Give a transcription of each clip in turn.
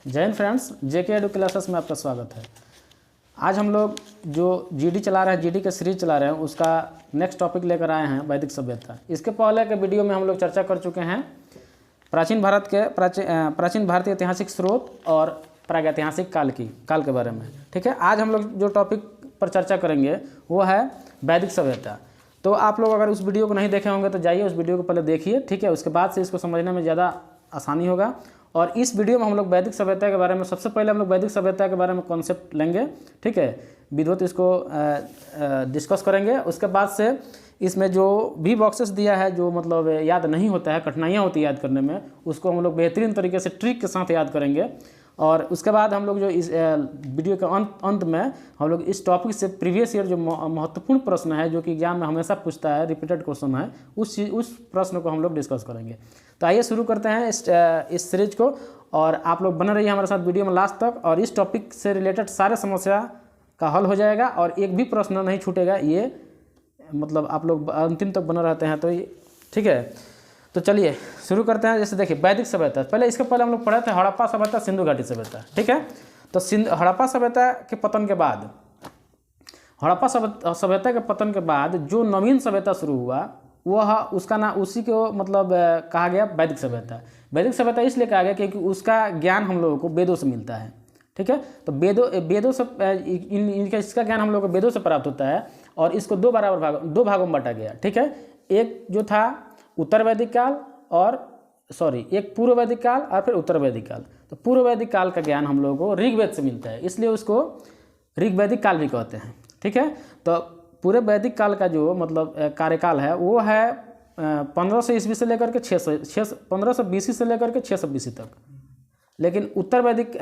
जय हिंद फ्रेंड्स, जेके एडु क्लासेस में आपका स्वागत है। आज हम लोग जो जीडी चला रहे हैं, जीडी के सीरीज चला रहे हैं, उसका नेक्स्ट टॉपिक लेकर आए हैं वैदिक सभ्यता। इसके पहले के वीडियो में हम लोग चर्चा कर चुके हैं प्राचीन भारतीय ऐतिहासिक स्रोत और प्रागैतिहासिक काल के बारे में। ठीक है, आज हम लोग जो टॉपिक पर चर्चा करेंगे वो है वैदिक सभ्यता। तो आप लोग अगर उस वीडियो को नहीं देखे होंगे तो जाइए उस वीडियो को पहले देखिए, ठीक है। उसके बाद से इसको समझने में ज़्यादा आसानी होगा। और इस वीडियो में हम लोग वैदिक सभ्यता के बारे में सबसे पहले हम लोग वैदिक सभ्यता के बारे में कॉन्सेप्ट लेंगे, ठीक है, विधिवत इसको डिस्कस करेंगे। उसके बाद से इसमें जो भी बॉक्सेस दिया है, जो मतलब याद नहीं होता है, कठिनाइयाँ होती है याद करने में, उसको हम लोग बेहतरीन तरीके से ट्रिक के साथ याद करेंगे। और उसके बाद हम लोग जो इस वीडियो के अंत में हम लोग इस टॉपिक से प्रीवियस ईयर जो महत्वपूर्ण प्रश्न है, जो कि एग्जाम में हमेशा पूछता है, रिपीटेड क्वेश्चन है, उस प्रश्न को हम लोग डिस्कस करेंगे। तो आइए शुरू करते हैं इस सीरीज को। और आप लोग बने रहिए हमारे साथ वीडियो में लास्ट तक, और इस टॉपिक से रिलेटेड सारे समस्या का हल हो जाएगा और एक भी प्रश्न नहीं छूटेगा। ये मतलब आप लोग अंतिम तक बने रहते हैं तो ये ठीक है। तो चलिए शुरू करते हैं। जैसे देखिए वैदिक सभ्यता, पहले इसके पहले हम लोग पढ़े थे हड़प्पा सभ्यता, सिंधु घाटी सभ्यता, ठीक है। तो हड़प्पा सभ्यता के पतन के बाद, हड़प्पा सभ्यता के पतन के बाद जो नवीन सभ्यता शुरू हुआ वह उसका नाम उसी को मतलब कहा गया वैदिक सभ्यता। वैदिक सभ्यता इसलिए कहा गया क्योंकि उसका ज्ञान हम लोगों को वेदों से मिलता है, ठीक है। तो वेदों से इसका ज्ञान हम लोगों को वेदों से प्राप्त होता है और इसको दो भागों में बांटा गया, ठीक है। एक जो था उत्तर वैदिक काल एक पूर्व वैदिक काल और फिर उत्तर वैदिक काल। तो पूर्व वैदिक काल का ज्ञान हम लोगों को ऋग्वेद से मिलता है, इसलिए उसको ऋग्वैदिक काल भी कहते हैं, ठीक है। तो पूरे वैदिक काल का जो मतलब कार्यकाल है वो है 1500 ईस्वी से लेकर के 1500 BC से लेकर के 600 BC तक। लेकिन उत्तर वैदिक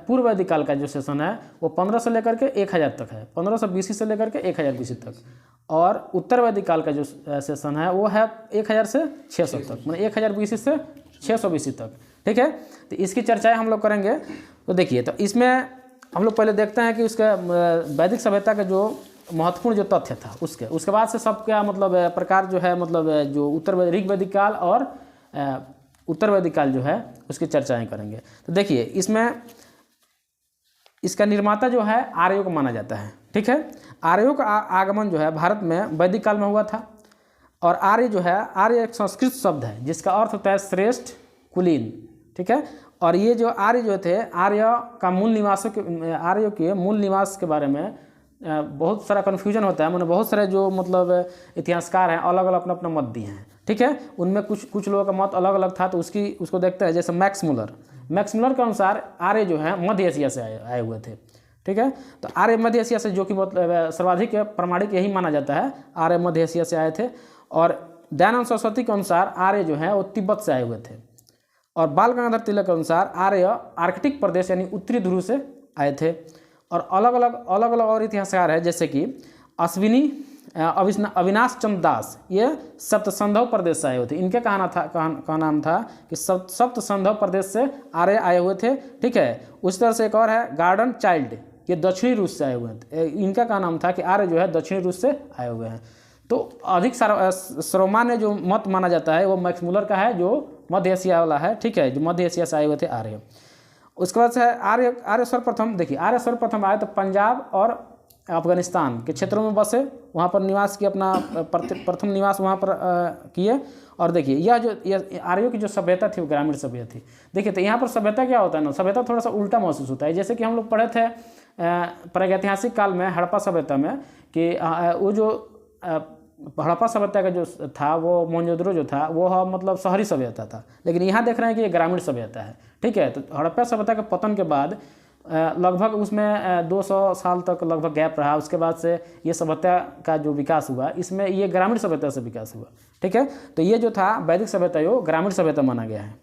पूर्व वैदिक काल का जो सेशन है वो 1500 से लेकर के 1000 तक है, 1500 BC से लेकर के 1000 BC तक। और उत्तर वैदिक काल का जो सेशन है वो है 1000 से 600 तक, मतलब 1000 BC से 600 BC तक, ठीक है। तो इसकी चर्चाएं हम लोग करेंगे। तो देखिए, तो इसमें हम लोग पहले देखते हैं कि उसका वैदिक सभ्यता का जो महत्वपूर्ण जो तथ्य था उसके बाद से सब क्या मतलब प्रकार जो है, मतलब जो ऋग्वैदिक काल और उत्तर वैदिक काल जो है उसकी चर्चाएं करेंगे। तो देखिए इसमें इसका निर्माता जो है आर्यों को माना जाता है, ठीक है। आर्यों का आगमन जो है भारत में वैदिक काल में हुआ था। और आर्य जो है, आर्य एक संस्कृत शब्द है जिसका अर्थ होता है श्रेष्ठ, कुलीन, ठीक है। और ये जो आर्य जो थे, आर्यों के मूल निवास के बारे में बहुत सारा कन्फ्यूजन होता है। मैंने बहुत सारे जो मतलब इतिहासकार हैं अलग अलग अपना मत दिए हैं, ठीक है। उनमें कुछ लोगों का मत अलग अलग था, तो उसको देखते हैं। जैसे मैक्स मुलर के अनुसार आर्य जो है मध्य एशिया से आए हुए थे, ठीक है। तो आर्य मध्य एशिया से, जो कि मतलब सर्वाधिक प्रमाणिक यही माना जाता है, आर्य मध्य एशिया से आए थे। और दयानंद सरस्वती के अनुसार आर्य जो है वो तिब्बत से आए हुए थे। और बाल गंगाधर तिलक के अनुसार आर्य आर्कटिक प्रदेश यानी उत्तरी ध्रुव से आए थे। और अलग अलग और इतिहासकार है, जैसे कि अविनाश चंद्र दास, ये सप्त संधव प्रदेश से आए हुए थे। इनके कहा नाम था कि सप्त संधव प्रदेश से आर्य आए हुए थे, ठीक है। उस तरह से एक और है गार्डन चाइल्ड, ये दक्षिणी रूस से आए हुए थे। इनका कहा नाम था कि आर्य जो है दक्षिणी रूस से आए हुए हैं। तो अधिक सर्वमान्य जो मत माना जाता है वो मैक्स मुलर का है, जो मध्य एशिया वाला है, ठीक है, जो मध्य एशिया से आए हुए थे आर्य। उसके बाद से आर्य सर्वप्रथम, देखिए आर्य सर्वप्रथम आए तो पंजाब और अफगानिस्तान के क्षेत्रों में बसे, वहाँ पर निवास किए, अपना प्रथम निवास वहाँ पर किए। और देखिए यह आर्यों की जो सभ्यता थी वो ग्रामीण सभ्यता थी। देखिए तो यहाँ पर सभ्यता क्या होता है ना, सभ्यता थोड़ा सा उल्टा महसूस होता है। जैसे कि हम लोग पढ़े थे प्रागैतिहासिक काल में हड़प्पा सभ्यता में कि वो जो हड़प्पा सभ्यता का जो था वो मोहनजोदड़ो जो था वो मतलब शहरी सभ्यता था। लेकिन यहाँ देख रहे हैं कि ये ग्रामीण सभ्यता है, ठीक है। तो हड़प्पा सभ्यता के पतन के बाद लगभग उसमें 200 साल तक लगभग गैप रहा। उसके बाद से ये सभ्यता का जो विकास हुआ, इसमें ये ग्रामीण सभ्यता से विकास हुआ, ठीक है। तो ये जो था वैदिक सभ्यता, ये ग्रामीण सभ्यता माना गया है।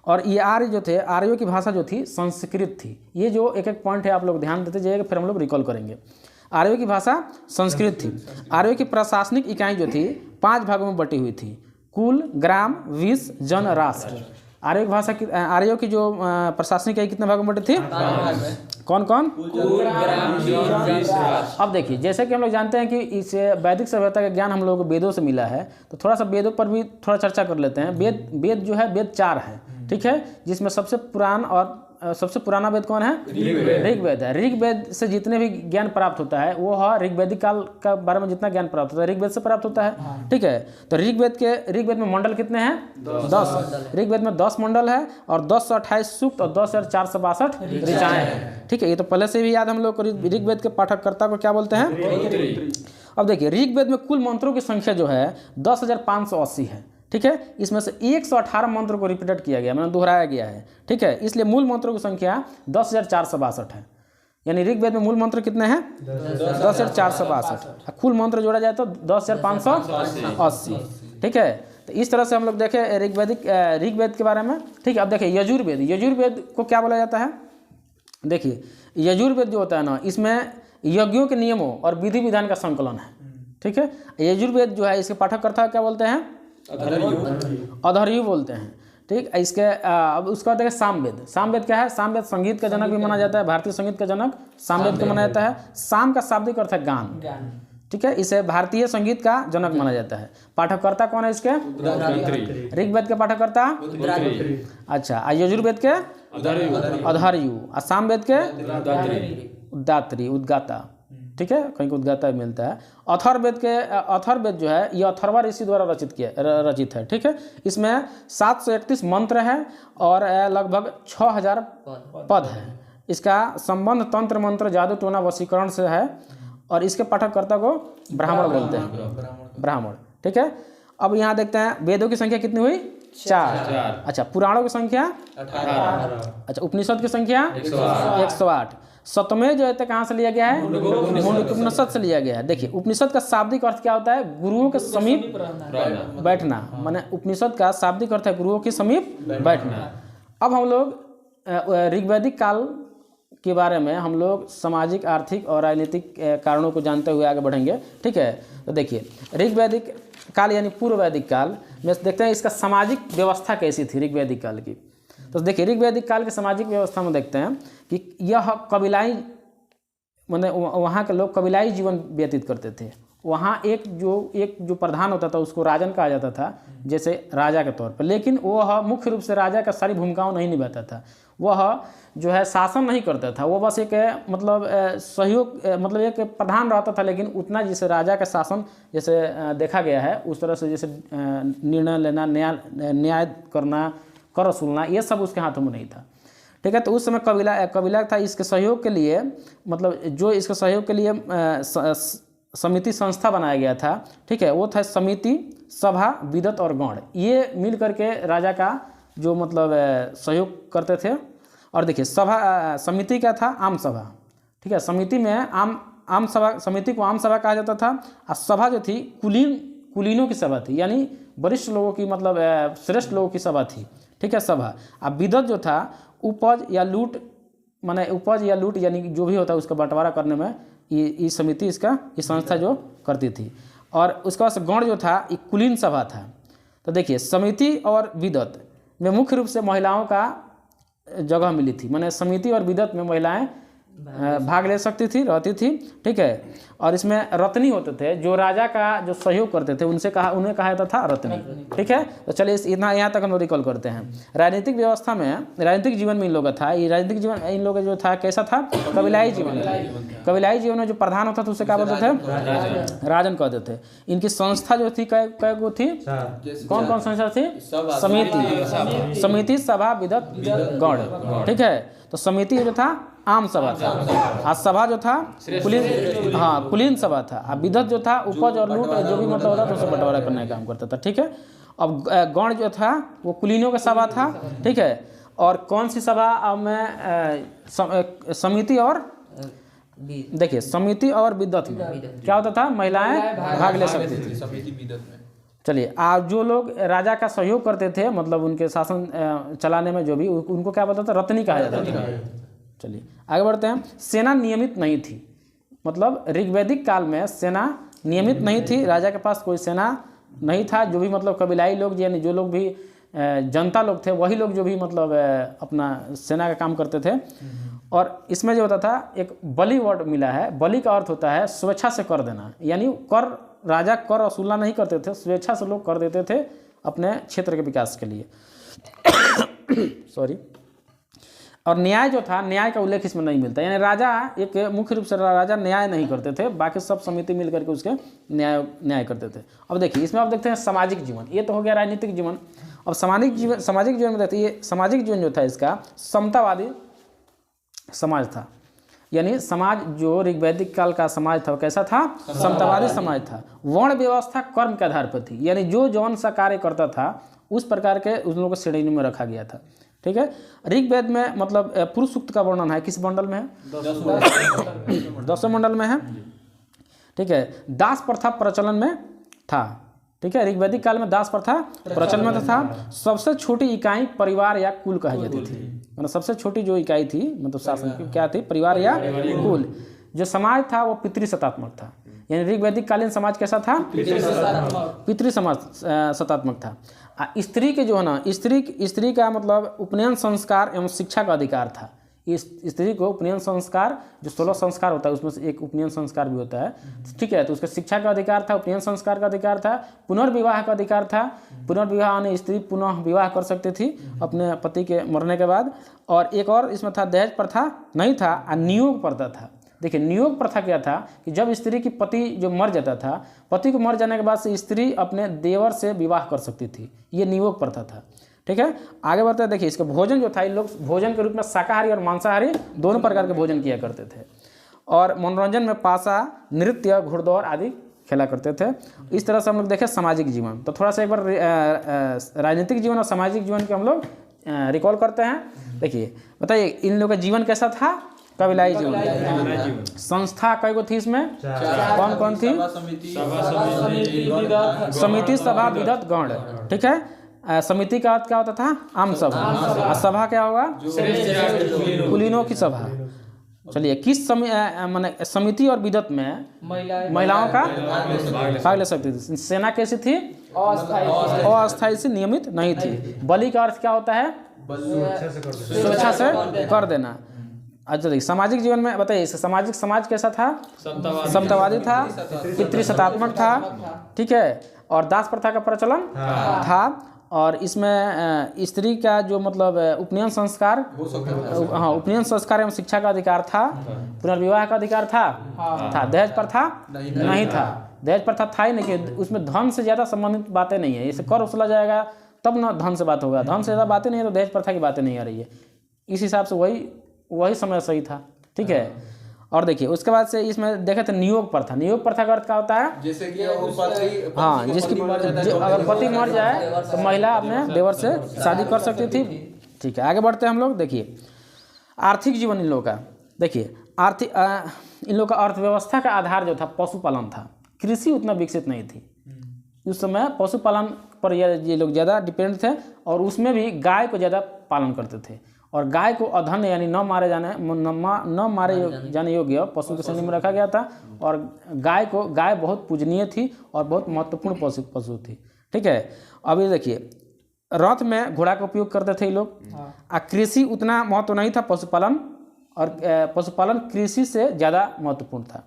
और ये आर्य जो थे, आर्यों की भाषा जो थी संस्कृत थी। ये जो एक एक पॉइंट है आप लोग ध्यान देते जाइएगा, फिर हम लोग रिकॉल करेंगे। आर्यों की भाषा संस्कृत थी। आर्यों की प्रशासनिक इकाई जो थी 5 भागों में बटी हुई थी: कुल, ग्राम, विष, जन, राष्ट्र। आर्यों की भाषा की, आर्यों की जो प्रशासनिक इकाई कितने भागों में बटी थी? कौन कौन? अब देखिए, जैसे कि हम लोग जानते हैं कि इस वैदिक सभ्यता का ज्ञान हम लोगों को वेदों से मिला है, तो थोड़ा सा वेदों पर भी थोड़ा चर्चा कर लेते हैं। वेद जो है, वेद 4 है, ठीक है, जिसमें सबसे पुरान और सबसे पुराना वेद कौन है? ऋग्वेद है। ऋग्वेद से जितने भी ज्ञान प्राप्त होता है वो ऋग्वेदिक काल का बारे में जितना ज्ञान प्राप्त होता है ऋग्वेद से प्राप्त होता है। ठीक है, तो ऋग्वेद में मंडल कितने हैं? 10। ऋग्वेद में 10 मंडल है और 10 से 28 सूक्त और 10,462 ऋचाएँ हैं। ठीक है, ये तो पहले से भी याद हम लोग को। ऋग्वेद के पाठककर्ता को क्या बोलते हैं? अब देखिए, ऋग्वेद में कुल मंत्रों की संख्या जो है 10,580 है। ठीक है, इसमें से 118 मंत्रों को रिपीटेड किया गया, मतलब दोहराया गया है। ठीक है, इसलिए मूल मंत्रों की संख्या 10,462 है। यानी ऋग्वेद में मूल मंत्र कितने हैं? 10,462। कुल मंत्र जोड़ा जाए तो 10,580। ठीक है, तो इस तरह से हम लोग देखें ऋग्वेद के बारे में। ठीक है, अब देखिए यजुर्वेद। यजुर्वेद को क्या बोला जाता है? देखिए, यजुर्वेद जो होता है ना, इसमें यज्ञों के नियमों और विधि विधान का संकलन है। ठीक है, यजुर्वेद जो है इसके पाठककर्ता क्या बोलते हैं? अधर्यु बोलते हैं। ठीक, इसके अब उसका देखिए सामवेद। सामवेद क्या है? सामवेद संगीत का जनक भी माना जाता है, भारतीय संगीत का जनक सामवेद को माना जाता है। साम का शाब्दिक अर्थ है गान। ठीक है, इसे भारतीय संगीत का जनक माना जाता है। पाठककर्ता कौन है इसके? ऋग्वेद के पाठककर्ता अच्छा, यजुर्वेद के अधर्यु, सामवेद के उद्गात्री, उद्गाता। ठीक है, कहीं को उद्गाता भी मिलता है। अथर्ववेद जो है ये अथर्वा ऋषि द्वारा रचित है। ठीक है, इसमें 731 मंत्र है और लगभग 6000 पद है। इसका संबंध तंत्र मंत्र जादू टोना वशीकरण से है और इसके पाठककर्ता को ब्राह्मण बोलते हैं, ब्राह्मण। ठीक है, अब यहाँ देखते हैं वेदों की संख्या कितनी हुई? 4। अच्छा, पुराणों की संख्या 18। अच्छा, उपनिषद की संख्या 108। सतमें जो है कहाँ से लिया गया है? मुंडक उपनिषद से लिया गया है। देखिए, उपनिषद का शाब्दिक अर्थ क्या होता है? गुरुओं के समीप बैठना। माने उपनिषद का शाब्दिक अर्थ है गुरुओं के समीप बैठना। अब हम लोग ऋग्वैदिक काल के बारे में हम लोग सामाजिक, आर्थिक और राजनीतिक कारणों को जानते हुए आगे बढ़ेंगे। ठीक है, तो देखिए ऋग्वैदिक काल यानी पूर्व वैदिक काल में देखते हैं इसका सामाजिक व्यवस्था कैसी थी ऋग्वैदिक काल की। तो देखिए, ऋग्वैदिक काल की सामाजिक व्यवस्था में देखते हैं कि यह कबीलाई, मतलब वहाँ के लोग कबीलाई जीवन व्यतीत करते थे। वहाँ एक जो प्रधान होता था उसको राजन कहा जाता था, जैसे राजा के तौर पर। लेकिन वह मुख्य रूप से राजा का सारी भूमिकाओं नहीं निभाता था। वह जो है शासन नहीं करता था, वो बस एक मतलब सहयोग, मतलब एक प्रधान रहता था। लेकिन उतना जैसे राजा का शासन जैसे देखा गया है उस तरह से जैसे निर्णय लेना, न्याय करना, कर वसूलना, ये सब उसके हाथों में नहीं था। ठीक है, तो उस समय कबीला था। इसके सहयोग के लिए, मतलब जो इसके सहयोग के लिए समिति संस्था बनाया गया था। ठीक है, वो था समिति, सभा, विदत और गौड़। ये मिल करके राजा का जो मतलब सहयोग करते थे। और देखिए, समिति क्या था? आम सभा। ठीक है, समिति में आम सभा, समिति को आम सभा कहा जाता था। और सभा जो थी कुलीनों की सभा थी, यानी वरिष्ठ लोगों की, मतलब श्रेष्ठ लोगों की सभा थी। ठीक है, सभा। अब विदत जो था उपज या लूट, माने उपज या लूट यानी जो भी होता है उसका बंटवारा करने में ये समिति, ये संस्था जो करती थी। और उसके बाद गौड़ जो था ये कुलीन सभा था। तो देखिए, समिति और विदत में मुख्य रूप से महिलाओं का जगह मिली थी। माने समिति और विदत में महिलाएं भाग ले सकती थी, रहती थी। ठीक है, और इसमें रत्नी होते थे जो राजा का जो सहयोग करते थे, उन्हें कहा जाता था रत्नी। ठीक है, तो चलिए इतना यहाँ तक हम लोग रिकॉल करते हैं। राजनीतिक व्यवस्था में, राजनीतिक जीवन में इन लोगों का था, ये राजनीतिक जीवन इन लोगों का जो था कैसा था? कबीलाई जीवन था। कबीलाई जीवन में जो प्रधान होता था उसे क्या बोलते थे? राजन कहते थे। इनकी संस्था जो थी कै गो थी? कौन कौन संस्था थी? समिति, सभा, विदत, गौड़। ठीक है, तो समिति जो था आम सभा था, और सभा जो था कुलीन सभा था। और विदत जो था उपज और लूट जो भी मतलब होता था उसे बंटवारा करने का काम करता था। ठीक है, अब गौड़ जो था वो कुलीनों का सभा था। ठीक है, और कौन सी सभा में? समिति और, देखिए समिति और विदत में क्या होता था? महिलाएं भाग ले सकती थी समिति विदत में। चलिए, आप जो लोग राजा का सहयोग करते थे, मतलब उनके शासन चलाने में जो भी, उनको क्या बोलता था? रत्नी कहा जाता था। चलिए आगे बढ़ते हैं। सेना नियमित नहीं थी, मतलब ऋग्वैदिक काल में सेना नियमित नहीं थी। राजा के पास कोई सेना नहीं था। जो भी मतलब कबीलाई लोग, यानी जो लोग भी जनता लोग थे, वही लोग जो भी मतलब अपना सेना का काम करते थे। और इसमें जो होता था, एक बलि वर्ड मिला है। बलि का अर्थ होता है स्वेच्छा से कर देना, यानी राजा कर वसूलना नहीं करते थे, स्वेच्छा से लोग कर देते थे अपने क्षेत्र के विकास के लिए। सॉरी। और न्याय जो था, न्याय का उल्लेख इसमें नहीं मिलता, यानी राजा एक मुख्य रूप से राजा न्याय नहीं करते थे, बाकी सब समिति मिल करके उसके न्याय करते थे। अब देखिए इसमें आप देखते हैं सामाजिक जीवन, ये तो हो गया राजनीतिक जीवन। अब सामाजिक जीवन में देखते हैं, ये सामाजिक जीवन जो था इसका समतावादी समाज था, यानी समाज जो ऋग्वैदिक काल का समाज था वो कैसा था, समतावादी समाज था। वर्ण व्यवस्था कर्म के आधार पर थी, यानी जो जौन सा कार्य करता था उस प्रकार के उन लोगों को श्रेणी में रखा गया था। ठीक है, ऋग्वेद में मतलब पुरुष सूक्त का वर्णन है, किस मंडल में है, 10वें मंडल में है। ठीक है, दास प्रथा प्रचलन में था। ठीक है, ऋग्वैदिक काल में दास प्रथा प्रचलन में था। सबसे छोटी इकाई परिवार या कुल कही जाती थी, मतलब सबसे छोटी जो इकाई थी मतलब शासन की क्या थी, परिवार या कुल। जो समाज था वो पितृसत्तात्मक था, यानी ऋग्वैदिक कालीन समाज कैसा था, पितृ समाज सत्तात्मक था। स्त्री के जो है ना, स्त्री का मतलब उपनयन संस्कार एवं शिक्षा का अधिकार था। इस स्त्री को उपनयन संस्कार, जो 16 संस्कार होता है उसमें से एक उपनयन संस्कार भी होता है। ठीक है, तो उसका शिक्षा का अधिकार था, उपनयन संस्कार का अधिकार था, पुनर्विवाह का अधिकार था। पुनर्विवाह यानी स्त्री पुनः विवाह कर सकती थी अपने पति के मरने के बाद। और एक और इसमें था, दहेज प्रथा नहीं था और नियोग प्रथा था। देखिए नियोग प्रथा क्या था कि जब स्त्री की पति जो मर जाता था, पति को मर जाने के बाद से स्त्री अपने देवर से विवाह कर सकती थी, ये नियोग प्रथा था। ठीक है, आगे बढ़ते हैं। देखिए इसका भोजन जो था, इन लोग भोजन के रूप में शाकाहारी और मांसाहारी दोनों प्रकार के भोजन किया करते थे। और मनोरंजन में पासा, नृत्य, घुड़दौड़ आदि खेला करते थे। इस तरह से हम लोग देखें सामाजिक जीवन। तो थोड़ा सा एक बार राजनीतिक जीवन और सामाजिक जीवन के हम लोग रिकॉल करते हैं। देखिए बताइए इन लोगों का जीवन कैसा था, कबीलाई जीवन। संस्था कई गो थी इसमें, कौन कौन थी, समिति, सभा, विदत, गण। ठीक है, समिति का अर्थ क्या होता था, आम सभा। सभा क्या होगा, कुलीनों की सभा। चलिए किस माने समिति और विदत में महिलाओं का भाग ले सकती थी। सेना कैसी थी, अस्थायी से नियमित नहीं थी। बलि का अर्थ क्या होता है, स्वेच्छा से कर देना। अच्छा देखिए सामाजिक जीवन में बताइए, सामाजिक समाज कैसा था, समतावादी था, पितृसत्तात्मक था। ठीक है, और दास प्रथा का प्रचलन था। और इसमें स्त्री का जो मतलब उपनयन संस्कार, हाँ उपनयन संस्कार एवं शिक्षा का अधिकार था। पुनर्विवाह का अधिकार था। दहेज प्रथा नहीं था। दहेज प्रथा था ही नहीं, कि उसमें धन से ज़्यादा संबंधित बातें नहीं है। इसे कर उछला जाएगा तब ना धन से बात होगा, धन से ज़्यादा बातें नहीं है तो दहेज प्रथा की बातें नहीं आ रही है। इस हिसाब से वही समय सही था। ठीक है, और देखिए उसके बाद से इसमें देखे तो नियोग प्रथा। नियोग प्रथा का अर्थ क्या होता है, जैसे कि पति, हाँ जिसकी अगर पति मर जाए तो महिला अपने देवर से शादी कर सकती थी। ठीक है, आगे बढ़ते हैं हम लोग। देखिए आर्थिक जीवन इन लोगों का। देखिए इन लोगों का अर्थव्यवस्था का आधार जो था पशुपालन था। कृषि उतना विकसित नहीं थी उस समय, पशुपालन पर ये लोग ज़्यादा डिपेंड थे। और उसमें भी गाय को ज़्यादा पालन करते थे। और गाय को अधन यानी न मारे जाने योग्य पशु के श्रेणी में रखा गया था। और गाय बहुत पूजनीय थी और बहुत महत्वपूर्ण पशु थी। ठीक है, अभी देखिए रथ में घोड़ा का उपयोग करते थे ये लोग। कृषि उतना महत्व नहीं था, पशुपालन और पशुपालन कृषि से ज़्यादा महत्वपूर्ण था।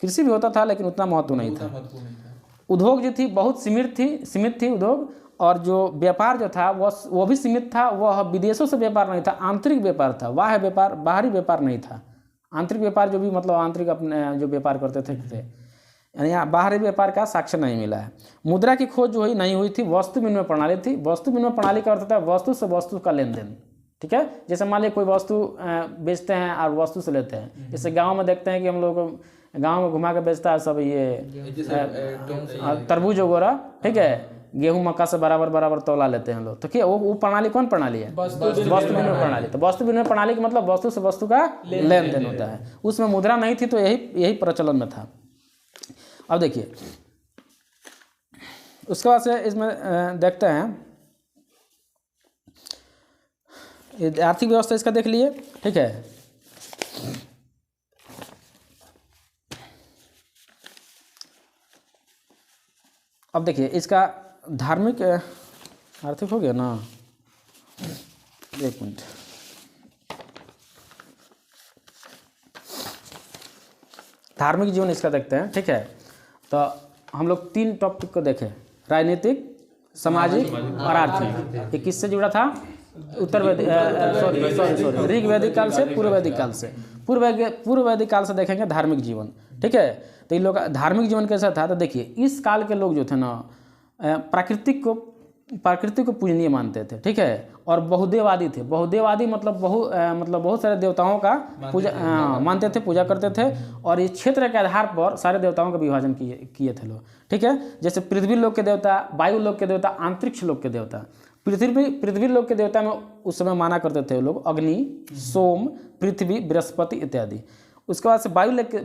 कृषि भी होता था लेकिन उतना महत्व नहीं था। उद्योग जो थी बहुत सीमित थी उद्योग। और जो व्यापार जो था वो भी सीमित था। वह विदेशों से व्यापार नहीं था, आंतरिक व्यापार था। बाहरी व्यापार नहीं था। आंतरिक व्यापार जो भी मतलब आंतरिक अपने जो व्यापार करते थे यानी यहाँ बाहरी व्यापार का साक्ष्य नहीं मिला है। मुद्रा की खोज जो हुई नहीं हुई थी। वस्तु विनिमय प्रणाली थी। वस्तु विनिमय प्रणाली का अर्थ होता है वस्तु से वस्तु का लेन देन। ठीक है, जैसे मान लीजिए कोई वस्तु बेचते हैं और वस्तु से लेते हैं। जैसे गाँव में देखते हैं कि हम लोग गाँव में घुमा के बेचता है सब ये तरबूज वगैरह। ठीक है, गेहूं मक्का से बराबर तौला लेते हैं लोग। तो क्या वो प्रणाली कौन प्रणाली है, वस्तु विनिमय प्रणाली। तो वस्तु विनिमय प्रणाली का मतलब वस्तु से वस्तु का लेन देन होता है। उसमें मुद्रा नहीं थी तो यही प्रचलन में था। अब देखिए उसके बाद से इसमें देखते हैं आर्थिक व्यवस्था इसका देख लिए। ठीक है, अब देखिए इसका धार्मिक आर्थिक हो गया ना, एक मिनट। धार्मिक जीवन इसका देखते हैं। ठीक है, तो हम लोग 3 टॉपिक को देखें, राजनीतिक, सामाजिक और आर्थिक। ये किससे जुड़ा था, उत्तर वैदिक सॉरी ऋग वैदिक काल से पूर्व वैदिक काल से, पूर्व वैदिक काल से देखेंगे धार्मिक जीवन, ठीक है। तो इन लोग का धार्मिक जीवन कैसा था, तो देखिए इस काल के लोग जो थे ना प्रकृति को पूजनीय मानते थे, ठीक है, और बहुदेववादी थे। बहुदेववादी मतलब बहुत सारे देवताओं का पूजा मानते थे, पूजा करते थे, और इस क्षेत्र के आधार पर सारे देवताओं का विभाजन किए थे लोग, ठीक है। जैसे पृथ्वी लोक के देवता, वायु लोक के देवता, अंतरिक्ष लोक के देवता। पृथ्वी लोक के देवता में उस समय माना करते थे लोग अग्नि, सोम, पृथ्वी, बृहस्पति इत्यादि। उसके बाद से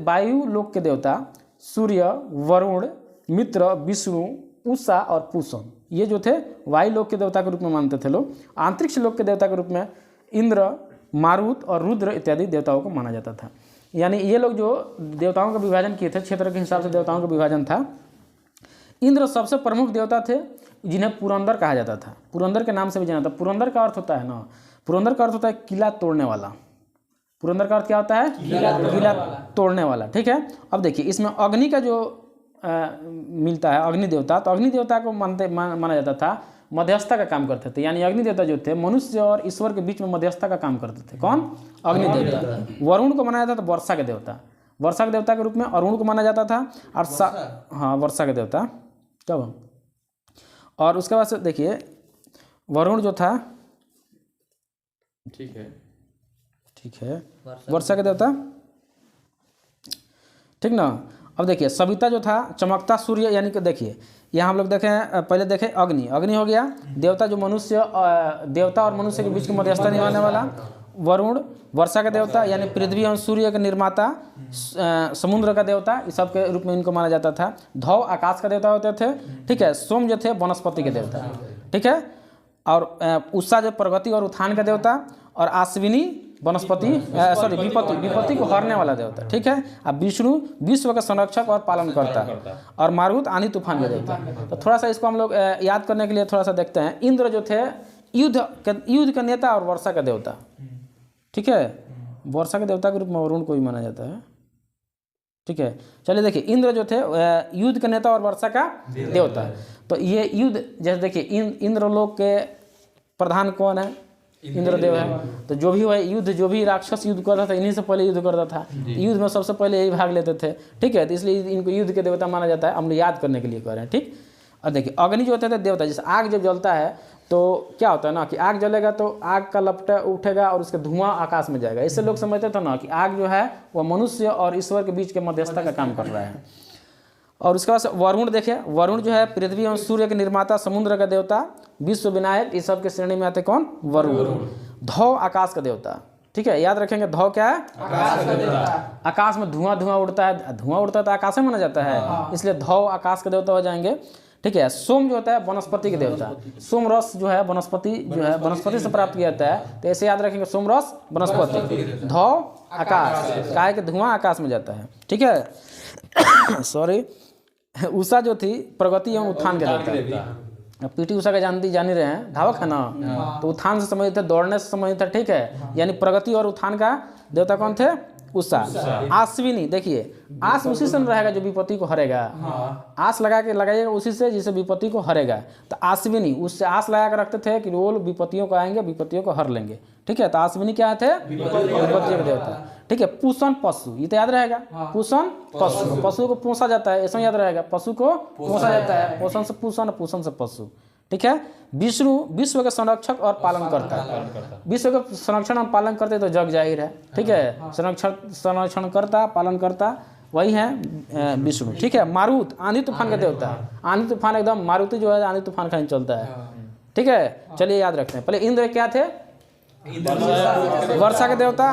वायु लोक के देवता सूर्य, वरुण, मित्र, विष्णु, उषा और पूषण, ये जो थे वायु लोक के देवता के रूप में मानते थे लोग। अंतरिक्ष लोक के देवता के रूप में इंद्र, मारुत और रुद्र इत्यादि देवताओं को माना जाता था। यानी ये लोग जो देवताओं का विभाजन किए थे, क्षेत्र के हिसाब से देवताओं का विभाजन था। इंद्र सबसे प्रमुख देवता थे, जिन्हें पुरंदर कहा जाता था। पुरंदर के नाम से भी जाना था। पुरंदर का अर्थ होता है ना, पुरंदर का अर्थ होता है किला तोड़ने वाला। पुरंदर का अर्थ क्या होता है, किला तोड़ने वाला, ठीक है। अब देखिए इसमें अग्नि का जो मिलता है, अग्नि देवता, तो अग्नि देवता को माना जाता था मध्यस्थता का काम करते थे। यानी अग्नि देवता जो थे मनुष्य और ईश्वर के बीच में मध्यस्थता का काम करते थे। कौन, अग्नि देवता। वरुण को माना जाता था वर्षा के देवता, वर्षा के देवता के रूप में अरुण को माना जाता था। और हाँ, वर्षा के देवता कब। और उसके बाद से देखिए वरुण जो था, ठीक है, वर्षा के देवता, ठीक ना। अब देखिए सविता जो था चमकता सूर्य, यानी कि देखिए यहाँ हम लोग देखें, पहले देखें अग्नि हो गया देवता, जो देवता और मनुष्य के बीच की मध्यस्थता निभाने वाला। वरुण वर्षा का देवता, यानी पृथ्वी और सूर्य के निर्माता, समुद्र का देवता, इस सब के रूप में इनको माना जाता था। धौ आकाश का देवता होते थे, ठीक है। सोम जो थे वनस्पति के देवता, ठीक है। और उषा जो प्रगति और उत्थान का देवता, और आश्विनी विपत्ति को हरने वाला देवता, ठीक है। अब विष्णु विश्व का संरक्षक और पालन करता, और मारुत आंधी तूफान के देवता। तो थोड़ा सा इसको हम लोग याद करने के लिए थोड़ा सा देखते हैं। इंद्र जो थे युद्ध का नेता और वर्षा का देवता, ठीक है। वर्षा के देवता के रूप में वरुण को भी माना जाता है, ठीक है। चलिए देखिए इंद्र जो थे युद्ध के नेता और वर्षा का देवता। तो ये युद्ध, जैसे देखिए इंद्रलोक के प्रधान कौन है, इंद्रदेव है। तो जो भी है युद्ध, जो भी राक्षस युद्ध करता था इन्हीं से पहले युद्ध करता था, युद्ध में सबसे पहले यही भाग लेते थे, ठीक है। तो इसलिए इनको युद्ध के देवता माना जाता है, हम लोग याद करने के लिए कह रहे हैं, ठीक। और देखिए अग्नि जो होते थे देवता, जैसे आग जब जलता है तो क्या होता है ना कि आग जलेगा तो आग का लपटा उठेगा और उसका धुआं आकाश में जाएगा। इससे लोग समझते थे ना कि आग जो है वह मनुष्य और ईश्वर के बीच के मध्यस्थता का काम कर रहा है। और उसके बाद वरुण देखे, वरुण जो है पृथ्वी और सूर्य के निर्माता, समुद्र का देवता, विश्व विनायक, इस सब के श्रेणी में आते कौन, वरुण। धौ आकाश का देवता, ठीक है, याद रखेंगे। धौ क्या है, आकाश में धुआं उड़ता है, धुआं उड़ता है तो आकाश में माना जाता है, इसलिए धौ आकाश का देवता हो जाएंगे, ठीक है। सोम जो होता है वनस्पति के देवता, सोम रस जो है वनस्पति से प्राप्त किया जाता है, तो ऐसे याद रखेंगे सोम रस वनस्पति। धौ आकाश, काहे के धुआं आकाश में जाता है, ठीक है। सॉरी। उषा जो थी प्रगति एवं उत्थान के देवता। पीटी उषा का जानी रहे हैं, धावक है ना, तो उत्थान से संबंधित थे, दौड़ने से संबंधित था, ठीक है। यानी प्रगति और उत्थान का देवता कौन थे, उषा। आश्विनी, देखिए आस उसी से रहेगा जो विपत्ति को हरेगा, आस लगाइएगा उसी से जिसे विपत्ति को हरेगा। तो आश्विनी, उससे आस लगा कर रखते थे कि वो विपत्तियों को आएंगे, विपत्तियों को हर लेंगे, ठीक है। तो आश्विनी क्या थे, विपत्तियों के देवता, ठीक है। पूषण पशु, ये तो याद रहेगा, पूषण पशु, पशु को पोसा जाता है, ऐसा याद रहेगा, पशु को पोसा जाता है, पोषण से पूषण, पूषण से पशु, ठीक है। विष्णु विश्व के संरक्षक और पालन करता है, विश्व के संरक्षण और पालन करते तो जग जाहिर है, ठीक है। संरक्षण करता, पालन करता, वही है विष्णु, ठीक है। मारुत आंधी तूफान का देवता, आंधी तूफान एकदम मारुति जो है आंधी तूफान कहीं चलता है, ठीक है। चलिए याद रखते हैं। पहले इंद्र क्या थे, वर्षा के देवता,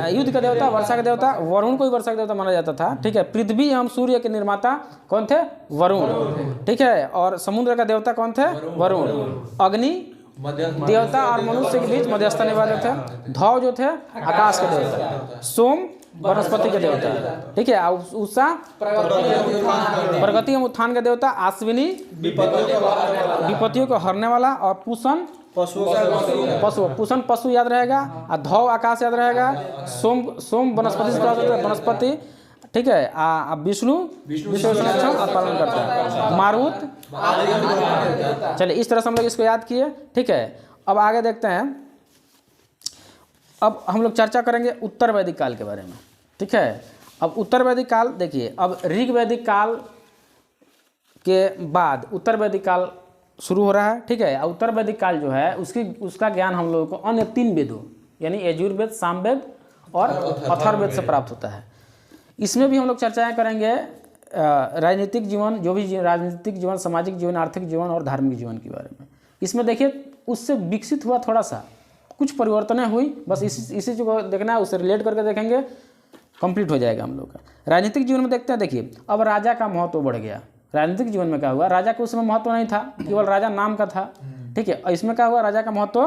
युद्ध का देवता, वर्षा के देवता। वरुण को भी वर्षा के देवता माना जाता था, ठीक है। पृथ्वी एवं सूर्य के निर्माता कौन थे, वरुण, ठीक है। और समुद्र का देवता कौन थे, वरुण। अग्नि देवता और मनुष्य के बीच मध्यस्थता निभाते थे। धौ जो थे आकाश के देवता। सोम वनस्पति के देवता, ठीक है। उषा प्रगति एवं उत्थान के देवता। आश्विनी विपत्तियों को हरने वाला। और पूषण पूषण पशु याद रहेगा। और धौ आकाश याद रहेगा। सोम वनस्पति से प्राप्त होता है, वनस्पति, ठीक है। विष्णु विश्व संरक्षण और पालन करता है। मारुत, चलिए इस तरह से हम लोग इसको याद किए, ठीक है। अब आगे देखते हैं। अब हम लोग चर्चा करेंगे उत्तर वैदिक काल के बारे में, ठीक है। अब उत्तर वैदिक काल देखिए, अब ऋग वैदिक काल के बाद उत्तर वैदिक काल शुरू हो रहा है, ठीक है। उत्तर वैदिक काल जो है उसका ज्ञान हम लोगों को अन्य 3 वेदों यानी यजुर्वेद, सामवेद और अथर्ववेद से प्राप्त होता है। इसमें भी हम लोग चर्चाएं करेंगे राजनीतिक जीवन, जो भी राजनीतिक जीवन, सामाजिक जीवन, आर्थिक जीवन और धार्मिक जीवन के बारे में। इसमें देखिए उससे विकसित हुआ, थोड़ा सा कुछ परिवर्तनें हुई, बस इसी को देखना है, उससे रिलेट करके देखेंगे, कंप्लीट हो जाएगा हम लोग का। राजनीतिक जीवन में देखते हैं, देखिए अब राजा का महत्व बढ़ गया। राजनीतिक जीवन में क्या हुआ, राजा का उस समय महत्व नहीं था, केवल राजा नाम का था, ठीक है। इसमें क्या हुआ, राजा का महत्व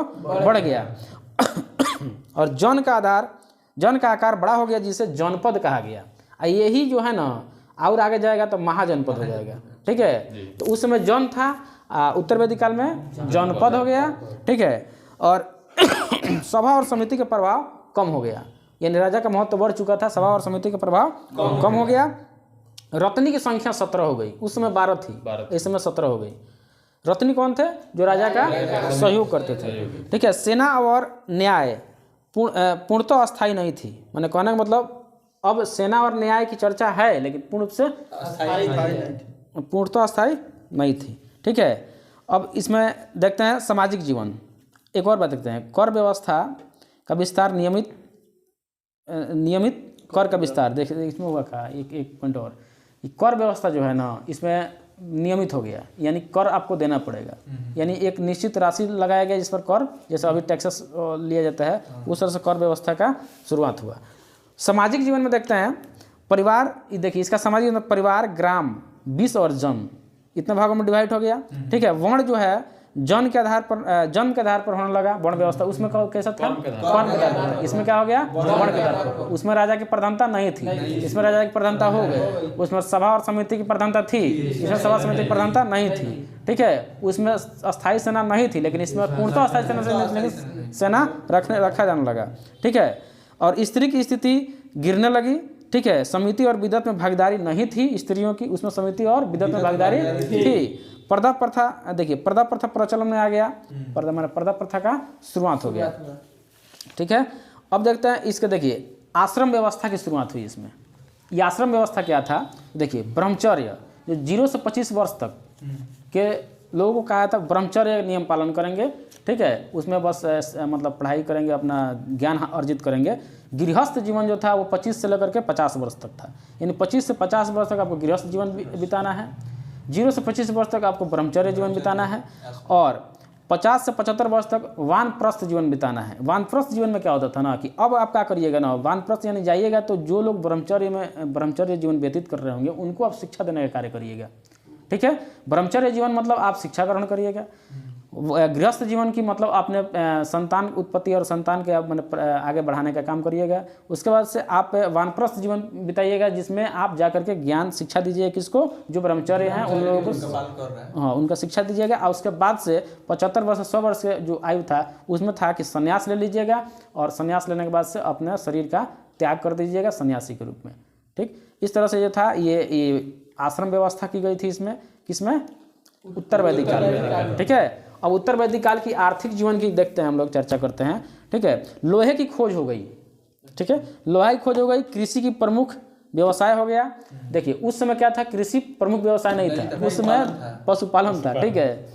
बढ़ गया और जन का आकार बड़ा हो गया, जिसे जनपद कहा गया। यही जो है ना, और आगे जाएगा तो महाजनपद हो जाएगा, ठीक है। तो उस समय जन था, उत्तर वैदिक काल में जनपद हो गया, ठीक है। और सभा और समिति का प्रभाव कम हो गया, यानी राजा का महत्व बढ़ चुका था, सभा और समिति का प्रभाव कम हो गया। रत्नी की संख्या 17 हो गई, उस समय 12 थी, इस समय 17 हो गई। रत्नी कौन थे, जो राजा का सहयोग करते थे, ठीक है। सेना और न्याय पूर्णतः अस्थायी नहीं थी, मैंने कहने का मतलब अब सेना और न्याय की चर्चा है, लेकिन पूर्णतः अस्थायी नहीं थी, ठीक है। अब इसमें देखते हैं सामाजिक जीवन। एक और बात देखते हैं, कर व्यवस्था का विस्तार, नियमित कर का विस्तार। देखिए इसमें हुआ का एक पॉइंट और, कर व्यवस्था जो है ना, इसमें नियमित हो गया, यानी कर आपको देना पड़ेगा, यानी एक निश्चित राशि लगाया गया जिस पर कर, जैसे अभी टैक्सेस लिया जाता है, उस तरह से कर व्यवस्था का शुरुआत हुआ। सामाजिक जीवन में देखते हैं परिवार, देखिए इसका सामाजिक जीवन, परिवार, ग्राम, विष और जन, इतने भागों में डिवाइड हो गया, ठीक है। वर्ण जो है जन्म के आधार पर होने लगा, वर्ण व्यवस्था। उसमें कैसा था, कौन के आधार पर, इसमें क्या हो गया, वर्ण के आधार पर। उसमें राजा की प्रधानता नहीं थी, इसमें राजा की प्रधानता हो गई। उसमें सभा और समिति की प्रधानता थी, इसमें सभा समिति की प्रधानता नहीं थी, ठीक है। उसमें अस्थायी सेना नहीं थी, लेकिन इसमें पूर्णतः अस्थायी सेना रखा जाने लगा, ठीक है। और स्त्री की स्थिति गिरने लगी, ठीक है। समिति और विदत में भागीदारी नहीं थी स्त्रियों की, उसमें समिति और विदत में भागीदारी थी। पर्दा प्रथा, देखिए पर्दा प्रथा प्रचलन में आ गया, पर्दा प्रथा का शुरुआत हो गया, ठीक है। अब देखते हैं इसके, देखिए आश्रम व्यवस्था की शुरुआत हुई इसमें। ये आश्रम व्यवस्था क्या था, देखिए ब्रह्मचर्य, जो 0 से 25 वर्ष तक के लोगों को कहा था ब्रह्मचर्य नियम पालन करेंगे, ठीक है। उसमें बस मतलब पढ़ाई करेंगे, अपना ज्ञान अर्जित करेंगे। गृहस्थ जीवन जो था वो 25 से लेकर के 50 वर्ष तक था, यानी 25 से 50 वर्ष तक आपको गृहस्थ जीवन बिताना है, 0 से 25 वर्ष तक आपको ब्रह्मचर्य जीवन बिताना है, और 50 से 75 वर्ष तक वानप्रस्थ जीवन बिताना है। वानप्रस्थ जीवन में क्या होता था ना, कि अब आप क्या करिएगा ना, वानप्रस्थ यानी जाइएगा तो जो लोग ब्रह्मचर्य जीवन व्यतीत कर रहे होंगे उनको आप शिक्षा देने का कार्य करिएगा, ठीक है। ब्रह्मचर्य जीवन मतलब आप शिक्षा ग्रहण करिएगा। गृहस्थ जीवन की मतलब आपने संतान उत्पत्ति और संतान के आगे बढ़ाने का काम करिएगा। उसके बाद से आप वानप्रस्थ जीवन बिताइएगा, जिसमें आप जाकर के ज्ञान शिक्षा दीजिए, किसको, जो ब्रह्मचर्य हैं उन लोगों को, हाँ उनका शिक्षा दीजिएगा। और उसके बाद से 75 वर्ष 100 वर्ष के जो आयु था उसमें था कि संन्यास ले लीजिएगा, और संन्यास लेने के बाद से अपने शरीर का त्याग कर दीजिएगा सन्यासी के रूप में, ठीक। इस तरह से जो था ये आश्रम व्यवस्था की गई थी इसमें, किसमें, उत्तर वैदिक काल में, ठीक है। अब उत्तर वैदिक काल की आर्थिक जीवन की देखते हैं, हम लोग चर्चा करते हैं, ठीक है। लोहे की खोज हो गई, ठीक है, लोहा की खोज हो गई। कृषि की प्रमुख व्यवसाय हो गया। देखिए उस समय क्या था, कृषि प्रमुख व्यवसाय नहीं था, उस समय पशुपालन था, ठीक है।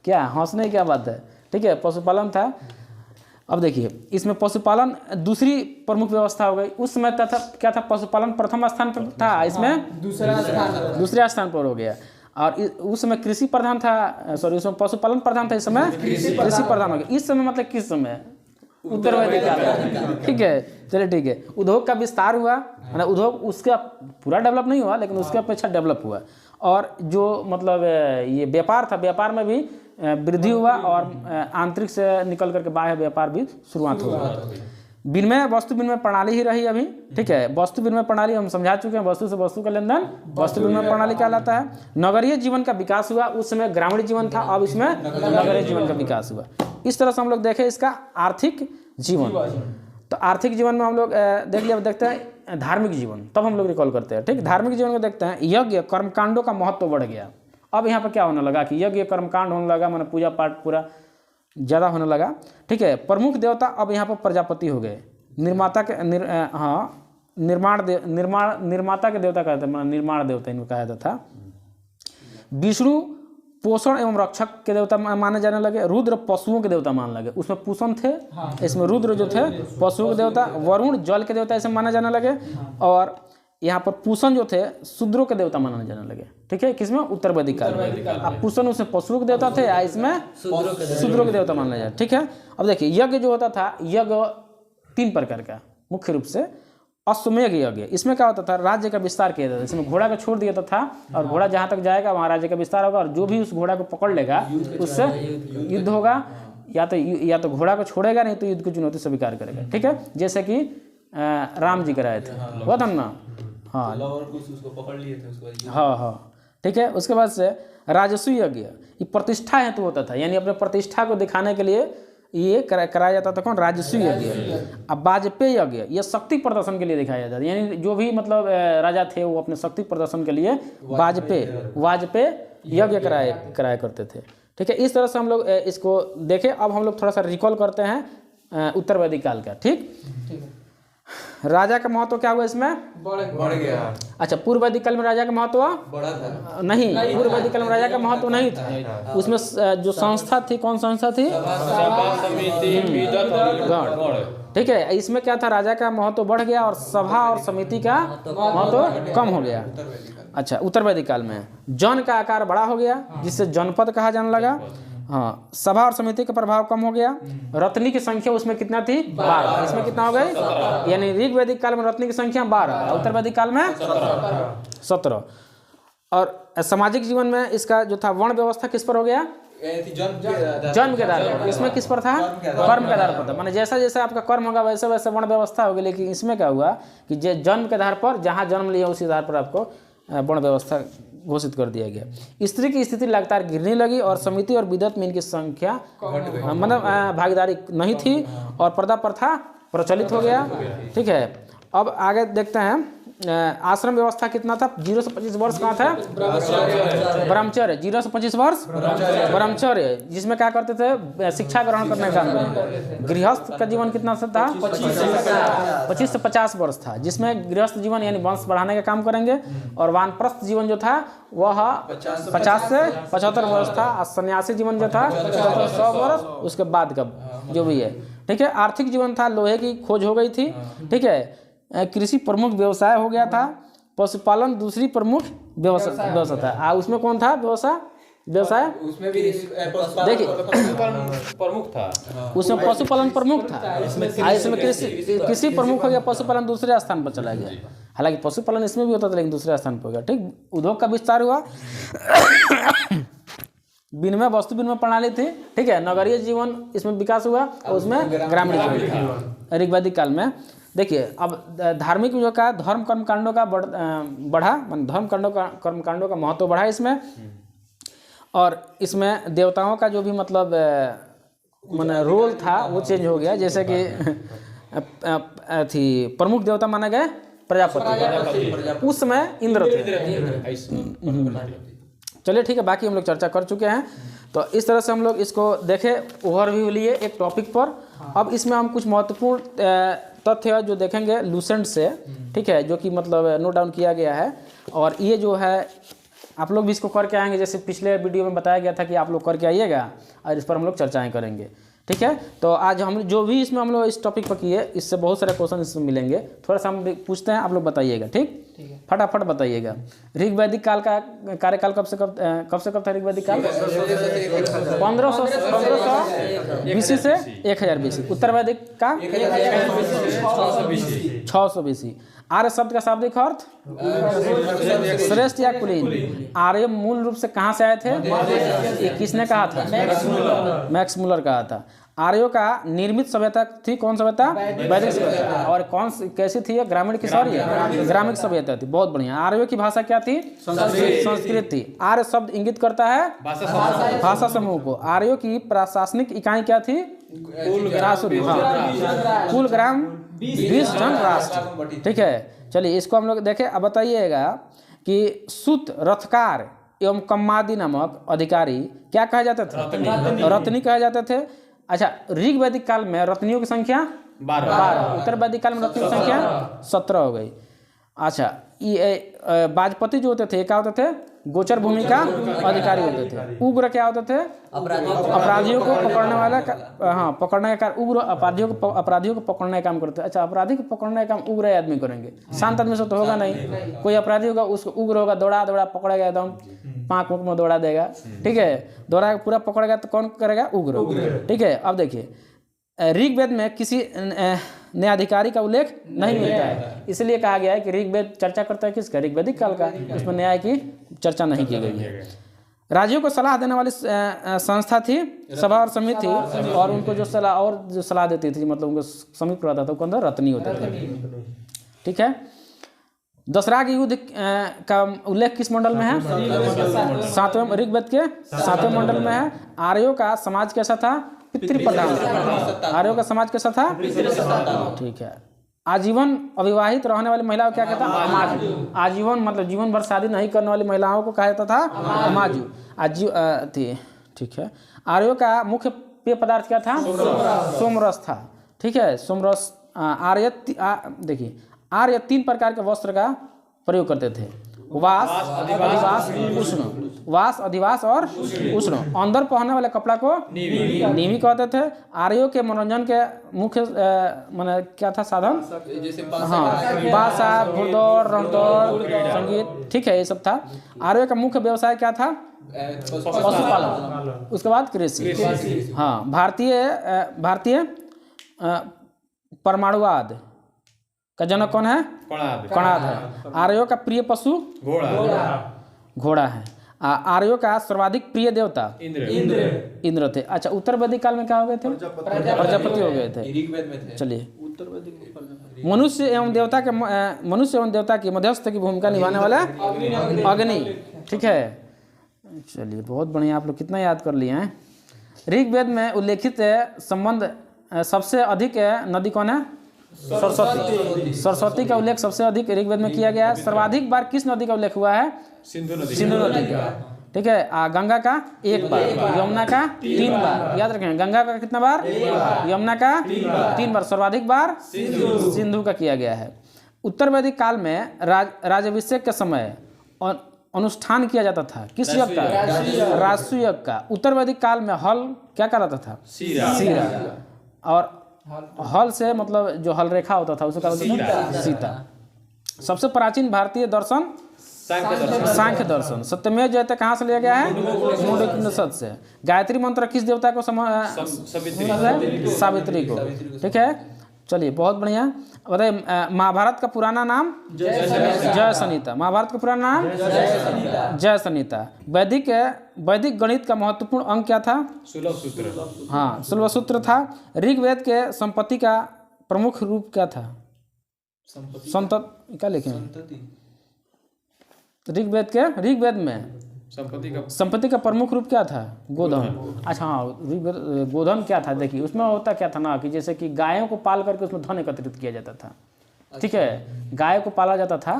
क्या हंसने की क्या बात है, ठीक है, पशुपालन था। अब देखिए इसमें पशुपालन दूसरी प्रमुख व्यवस्था हो गई। उस समय क्या था, पशुपालन प्रथम स्थान पर था, इसमें दूसरे स्थान पर हो गया। और उस समय कृषि प्रधान था, सॉरी उसमें पशुपालन प्रधान था, इस समय कृषि प्रधान हो गया। इस समय मतलब किस समय, उत्तर वैदिक काल, ठीक है। चलिए ठीक है, उद्योग का विस्तार हुआ, मतलब उद्योग उसका पूरा डेवलप नहीं हुआ, लेकिन उसके अपेक्षा डेवलप हुआ। और जो मतलब ये व्यापार था, व्यापार में भी वृद्धि हुआ, और आंतरिक से निकल करके बाह्य व्यापार भी शुरुआत हुआ। विनिमय, वस्तु विनिमय प्रणाली ही रही अभी, ठीक है। वस्तु विनिमय प्रणाली हम समझा चुके हैं, वस्तु से वस्तु का लेन देन वस्तु विनिमय प्रणाली कहलाता है। नगरीय जीवन का विकास हुआ, उस समय ग्रामीण जीवन था, अब इसमें नगरीय जीवन का विकास हुआ। इस तरह से हम लोग देखें इसका आर्थिक जीवन। तो आर्थिक जीवन में हम लोग देख लिया, देखते हैं धार्मिक जीवन, तब हम लोग रिकॉल करते हैं, ठीक। धार्मिक जीवन में देखते हैं यज्ञ कर्मकांडों का महत्व बढ़ गया। अब यहाँ पर क्या होने लगा कि यज्ञ कर्मकांड होने लगा, मैंने पूजा पाठ पूरा ज़्यादा होने लगा। ठीक है, प्रमुख देवता अब यहाँ पर प्रजापति हो गए। निर्माता के निर्माता के देवता कहते हैं, निर्माण देवता इनको कहा जाता था। विष्णु पोषण एवं रक्षक के देवता माने जाने लगे। रुद्र पशुओं के देवता मानने लगे, उसमें पूषण थे, इसमें रुद्र जो थे पशुओं के देवता। वरुण जल के देवता ऐसे माने जाने लगे, और यहाँ पर पूषण जो थे शूद्रों के देवता माने जाने लगे। ठीक है, किसमें? उत्तर वैदिक काल में। अब पूषण उसमें पशुओं के देवता थे, इसमें शूद्रों के देवता माने जाते। ठीक है, अब देखिए यज्ञ जो होता था, यज्ञ 3 प्रकार का मुख्य रूप से। अश्वमेध यज्ञ, इसमें क्या होता था? राज्य का विस्तार किया जाता था। इसमें घोड़ा को छोड़ दिया था और घोड़ा जहाँ तक जाएगा वहाँ राज्य का विस्तार होगा, और जो भी उस घोड़ा को पकड़ लेगा उससे युद्ध होगा, या तो घोड़ा को छोड़ेगा, नहीं तो युद्ध की चुनौती स्वीकार करेगा। ठीक है, जैसे कि राम जी कराए थे, वो था ना। हाँ पकड़ लिए थे उसको। हाँ। ठीक है, उसके बाद से राजस्व यज्ञ, ये प्रतिष्ठा हेतु होता था, यानी अपने प्रतिष्ठा को दिखाने के लिए ये कराया जाता था। कौन? राजस्व यज्ञ। अब वाजपेय यज्ञ, ये शक्ति प्रदर्शन के लिए दिखाया जाता है, यानी जो भी मतलब राजा थे वो अपने शक्ति प्रदर्शन के लिए वाजपेय यज्ञ कराया करते थे। ठीक है, इस तरह से हम लोग इसको देखें। अब हम लोग थोड़ा सा रिकॉल करते हैं उत्तर वैदिक काल का। ठीक, राजा का महत्व क्या हुआ इसमें? बढ़ गया। अच्छा, पूर्व वैदिक काल में राजा का महत्व बड़ा था? नहीं, पूर्व वैदिक काल में राजा का महत्व नहीं था। उसमें जो संस्था थी, कौन संस्था थी? गण। ठीक है, इसमें क्या था? राजा का महत्व बढ़ गया और सभा और समिति का महत्व कम हो गया। अच्छा, उत्तर वैदिक काल में जन का आकार बड़ा हो गया, जिससे जनपद कहा जाने लगा। हाँ, सभा और समिति का प्रभाव कम हो गया। रत्नी की संख्या उसमें कितना थी? 12। इसमें कितना हो गई? यानी ऋग वैदिक काल में रत्नी की संख्या 12, उत्तर वैदिक काल में 17। और सामाजिक जीवन में इसका जो था वर्ण व्यवस्था किस पर हो गया? जन्म के आधार पर। इसमें किस पर था? कर्म के आधार पर था, माने जैसा जैसा आपका कर्म होगा वैसे वैसे वर्ण व्यवस्था होगी। लेकिन इसमें क्या हुआ कि जन्म के आधार पर, जहाँ जन्म लिया उसी आधार पर आपको वर्ण व्यवस्था घोषित कर दिया गया। स्त्री की स्थिति लगातार गिरने लगी और समिति और विदत में इनकी संख्या मतलब भागीदारी नहीं थी, और पर्दा प्रथा प्रचलित हो गया। ठीक है, अब आगे देखते हैं। आश्रम व्यवस्था कितना था? 0 से 25 वर्ष कहाँ था? ब्रह्मचर्य। 0 से 25 वर्ष ब्रह्मचर्य, जिसमें क्या करते थे? शिक्षा ग्रहण करने का काम करते। गृहस्थ का जीवन कितना था? 25 से 50 वर्ष था, जिसमें गृहस्थ जीवन यानी वंश बढ़ाने का काम करेंगे। और वानप्रस्थ जीवन जो था वह 50 से 75 वर्ष था। और सन्यासी जीवन जो था 100 वर्ष, उसके बाद का जो भी है। ठीक है, आर्थिक जीवन था, लोहे की खोज हो गई थी। ठीक है, कृषि प्रमुख व्यवसाय हो गया था। पशुपालन दूसरी प्रमुख व्यवसाय था। उसमें कौन था व्यवसाय? उसमें भी देखिए प्रमुख था, उसमें पशुपालन प्रमुख था। इसमें कृषि प्रमुख हो गया, पशुपालन दूसरे स्थान पर चला गया। हालांकि पशुपालन इसमें भी होता था, लेकिन दूसरे स्थान पर हो गया। ठीक, उद्योग का विस्तार हुआ। विनिमय वस्तु विनिमय प्रणाली थी। ठीक है, नगरीय जीवन इसमें विकास हुआ, और उसमें ग्रामीण जीवन ऋग वैदिक काल में। देखिए, अब धार्मिक जो का धर्म कर्मकांडों का बढ़ा, धर्म कर्मकांडों का महत्व बढ़ा इसमें। और इसमें देवताओं का जो भी मतलब माने रोल था वो चेंज हो गया। जैसे कि थी प्रमुख देवता माने गए प्रजापति, उस समय इंद्र थे। चलिए ठीक है, बाकी हम लोग चर्चा कर चुके हैं। तो इस तरह से हम लोग इसको देखें, ओवरव्यू लिए एक टॉपिक पर। अब इसमें हम कुछ महत्वपूर्ण तथ्य जो देखेंगे लूसेंट से। ठीक है, जो कि मतलब नोट डाउन किया गया है। और ये जो है आप लोग भी इसको करके आएंगे, जैसे पिछले वीडियो में बताया गया था कि आप लोग करके आइएगा, और इस पर हम लोग चर्चाएं करेंगे। ठीक है, तो आज हम जो भी इसमें हम लोग इस टॉपिक पर किए, इससे बहुत सारे क्वेश्चन इसमें मिलेंगे। थोड़ा सा हम पूछते हैं, आप लोग बताइएगा। ठीक, फटाफट बताइएगा। ऋग वैदिक काल का कार्यकाल कब से कब था? ऋग वैदिक काल 1500 BC से 1000 BC। उत्तर वैदिक का 600 BC। आर्य शब्द का शाब्दिक अर्थ श्रेष्ठ या कुलीन। आर्य मूल रूप से कहाँ से आए थे? ये किसने कहा था? मैक्स मुलर कहा था। आर्यों का निर्मित सभ्यता थी कौन सभ्यता? वैदिक सभ्यता। और कौन कैसी थी? ग्रामीण की सॉरी ग्रामीण सभ्यता थी। बहुत बढ़िया। आर्यों की भाषा क्या थी? संस्कृत थी। आर्य शब्द इंगित करता है भाषा समूह को। आर्यों की प्रशासनिक इकाई क्या थी? कुल ग्राम 20 जन राष्ट्र। ठीक है, चलिए इसको हम लोग देखें। अब बताइएगा कि सूत, रथकार एवं कम्मादी नामक अधिकारी क्या कहे जाते थे? रत्नी कहे जाते थे। अच्छा, ऋग वैदिक काल में रत्नियों की संख्या 12, उत्तर वैदिक काल में रत्नियों की संख्या 17 हो गई। अच्छा, ये बाजपति जो होते थे क्या होते थे? गोचर भूमि का अधिकारी होते थे। उग्र क्या होते थे? अपराधियों को पकड़ने वाला पकड़ने का कार्य उग्र अपराधियों को पकड़ने का काम करते हैं। अच्छा, अपराधी को पकड़ने का काम उग्र आदमी करेंगे, शांत आदमी से तो होगा नहीं। कोई अपराधी होगा उसको उग्र होगा, दौड़ा पकड़ेगा, एकदम पाँक में दौड़ा देगा, ठीक है, दौड़ा के पूरा पकड़ेगा तो कौन करेगा? उग्र, ठीक है। अब देखिए ऋग्वेद में किसी न्यायाधिकारी का उल्लेख नहीं मिलता है, इसलिए कहा गया है कि ऋग्वेद चर्चा करता है किसका? ऋग्वेदिक काल का, उसमें न्याय की चर्चा नहीं की गई है। राज्यों को सलाह देने वाली संस्था थी सभा और समिति थी, और उनको जो सलाह देती थी, मतलब उनको समीप रहता था, उसके अंदर रत्नी होते थे, ठीक है। दशरहा के युद्ध का उल्लेख किस मंडल में है? 7वें, ऋग्वेद के 7वें मंडल में है। आर्यों का समाज कैसा था? पितृप्रधान। आर्यों का समाज कैसा था? ठीक है। आजीवन अविवाहित रहने वाली महिलाओं को क्या कहता? अमाजु। आजीवन मतलब जीवन भर शादी नहीं करने वाली महिलाओं को कहा जाता था अमाजु थी, ठीक है। आर्यों का मुख्य पेय पदार्थ क्या था? सोमरस था, ठीक है। सोमरस देखिए आर्य 3 प्रकार के वस्त्र का प्रयोग करते थे: वास, अधिवास, उष्ण। वास, अधिवास और उष्ण। अंदर पहनने वाले कपड़ा को नीवी कहते थे। आर्यों के मनोरंजन के मुख्य माने क्या था साधन? बासा, घुड़दौड़, रणदौड़, संगीत, ठीक है, ये सब था। आर्यों का मुख्य व्यवसाय क्या था? पशुपालन, उसके बाद कृषि। हाँ, भारतीय परमाणुवाद का जनक कौन है? कणाद है। आर्यों का प्रिय पशु घोड़ा है। आर्यों का सर्वाधिक प्रिय देवता इंद्र थे। अच्छा, उत्तर वैदिक काल में क्या हो गए थे? प्रजापति हो गए थे। चलिए, मनुष्य एवं देवता की मध्यस्थ की भूमिका निभाने वाला अग्नि, ठीक है। चलिए, बहुत बढ़िया, आप लोग कितना याद कर लिए हैं। ऋग्वेद में उल्लेखित संबंध सबसे अधिक नदी कौन है? सरस्वती। सरस्वती का उल्लेख सबसे अधिक ऋग्वेद में किया गया है। सर्वाधिक बार किस नदी का उल्लेख हुआ है? सिंधु नदी का, ठीक है। गंगा का 1 बार, यमुना का 3 बार, याद रखें। गंगा का कितना बार? यमुना का 3 बार, सर्वाधिक बार सिंधु का किया गया है। उत्तर वैदिक काल में राज्याभिषेक के समय अनुष्ठान किया जाता था किस यज्ञ का? राजसूय यज्ञ का। उत्तर वैदिक काल में हल क्या कहलाता था? सीरा। और हल से मतलब जो हल रेखा होता था उसे क्या बोलते थे? सीता। सबसे प्राचीन भारतीय दर्शन सांख्य दर्शन। सत्यमेव जयते कहाँ से लिया गया है? मुंडकोपनिषद से। गायत्री मंत्र किस देवता को सावित्री को, ठीक है। चलिए, बहुत बढ़िया। बताइए, महाभारत का पुराना नाम? जय सनिता। महाभारत का पुराना नाम? जय सनिता। वैदिक गणित का महत्वपूर्ण अंक क्या था? सुलभ सूत्र था। ऋग्वेद के संपत्ति का प्रमुख रूप क्या था? क्या लिखे? ऋग्वेद में संपत्ति का प्रमुख रूप क्या था? गोधन। अच्छा, हाँ, गोधन क्या था? देखिए, उसमें होता क्या था ना कि जैसे कि गायों को पाल करके उसमें धन एकत्रित किया जाता था, ठीक है। गाय को पाला जाता था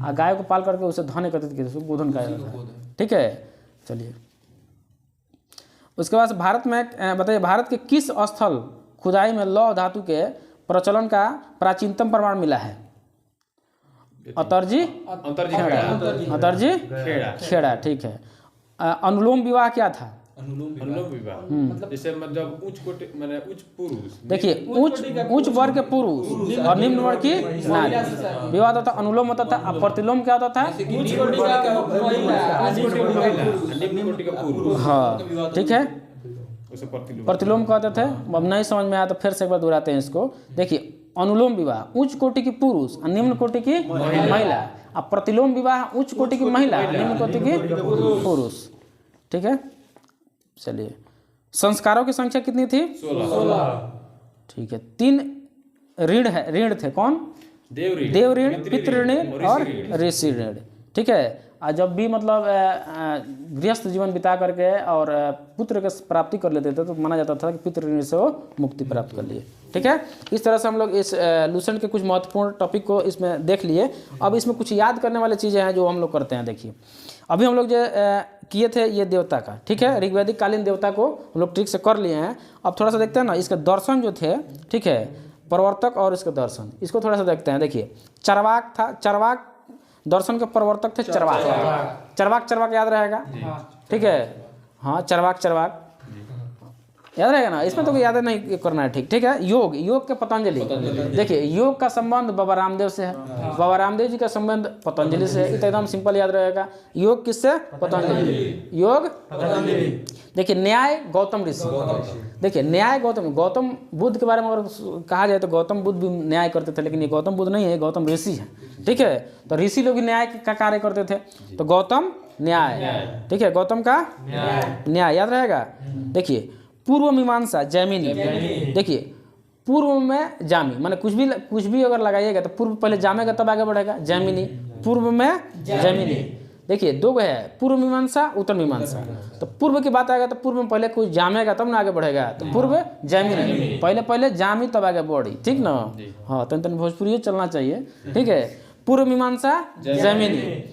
और गाय को पाल करके उसे धन एकत्रित किया जाता था, गोधन कहा जाता था, ठीक है। चलिए, उसके बाद भारत में बताइए, भारत के किस स्थल खुदाई में लौह धातु के प्रचलन का प्राचीनतम प्रमाण मिला है? अतरजी खेड़ा, ठीक है। अनुलोम विवाह क्या था? अनुलोम विवाह जैसे मतलब उच्च कोटि माने उच्च पुरुष, देखिए, उच्च वर्ग के पुरुष और निम्न वर्ग की नारी। विवाह होता था, अनुलोम होता था। अब प्रतिलोम क्या होता था? निम्न कोटि का पुरुष, हाँ, ठीक है, प्रतिलोम कहते थे। अब नहीं समझ में आया तो फिर से एक बार दोहराते हैं इसको। देखिए, अनुलोम विवाह उच्च कोटि की पुरुष और निम्न कोटि की महिला। अब प्रतिलोम विवाह उच्च कोटि की महिला, निम्न कोटि की पुरुष, ठीक है। चलिए, संस्कारों की संख्या कितनी थी? 16, ठीक है। 3 ऋण थे, कौन? देव ऋण, पितृ ऋण और ऋषि ऋण, ठीक है। और जब भी मतलब गृहस्थ जीवन बिता करके और पुत्र के प्राप्ति कर लेते थे तो माना जाता था कि पितृ ऋण से वो मुक्ति प्राप्त कर लिए, ठीक है। इस तरह से हम लोग इस लूसेंट के कुछ महत्वपूर्ण टॉपिक को इसमें देख लिए। अब इसमें कुछ याद करने वाली चीज़ें हैं जो हम लोग करते हैं। देखिए, अभी हम लोग जो किए थे ये देवता का, ठीक है, ऋग्वैदिक कालीन देवता को हम लोग ठीक से कर लिए हैं। अब थोड़ा सा देखते हैं ना इसके दर्शन जो थे, ठीक है, प्रवर्तक और इसके दर्शन, इसको थोड़ा सा देखते हैं। देखिए चरवाक था, चरवाक दर्शन के प्रवर्तक थे चरवाक। चरवाक याद रहेगा, ठीक है, हाँ चरवाक याद रहेगा ना, इसमें तो कोई याद नहीं करना है, ठीक है। योग के पतंजलि, देखिए योग का संबंध बाबा रामदेव से है, बाबा रामदेव जी का संबंध पतंजलि से है, ये तो एकदम सिंपल याद रहेगा। योग किससे? पतंजलि, योग पतंजलि। देखिए न्याय गौतम ऋषि, देखिए न्याय गौतम बुद्ध के बारे में अगर कहा जाए तो गौतम बुद्ध भी न्याय करते थे, लेकिन ये गौतम बुद्ध नहीं है, गौतम ऋषि है, ठीक है। तो ऋषि लोग भी न्याय का कार्य करते थे, तो गौतम न्याय, ठीक है, गौतम का न्याय याद रहेगा। देखिए पूर्व मीमांसा जैमिनी, देखिए पूर्व में जामी, माने कुछ भी अगर लगाइएगा तो पूर्व पहले जामेगा तब आगे बढ़ेगा, जैमिनी, पूर्व में जैमिनी। देखिए दो है, पूर्व मीमांसा उत्तर मीमांसा, तो पूर्व की बात आएगा तो पूर्व में पहले कुछ जामेगा तब ना आगे बढ़ेगा, तो पूर्व जैमिनी, पहले जामी तब आगे बढ़ी, ठीक ना। हाँ तन भोजपुरी चलना चाहिए, ठीक है। पूर्व मीमांसा जैमिनी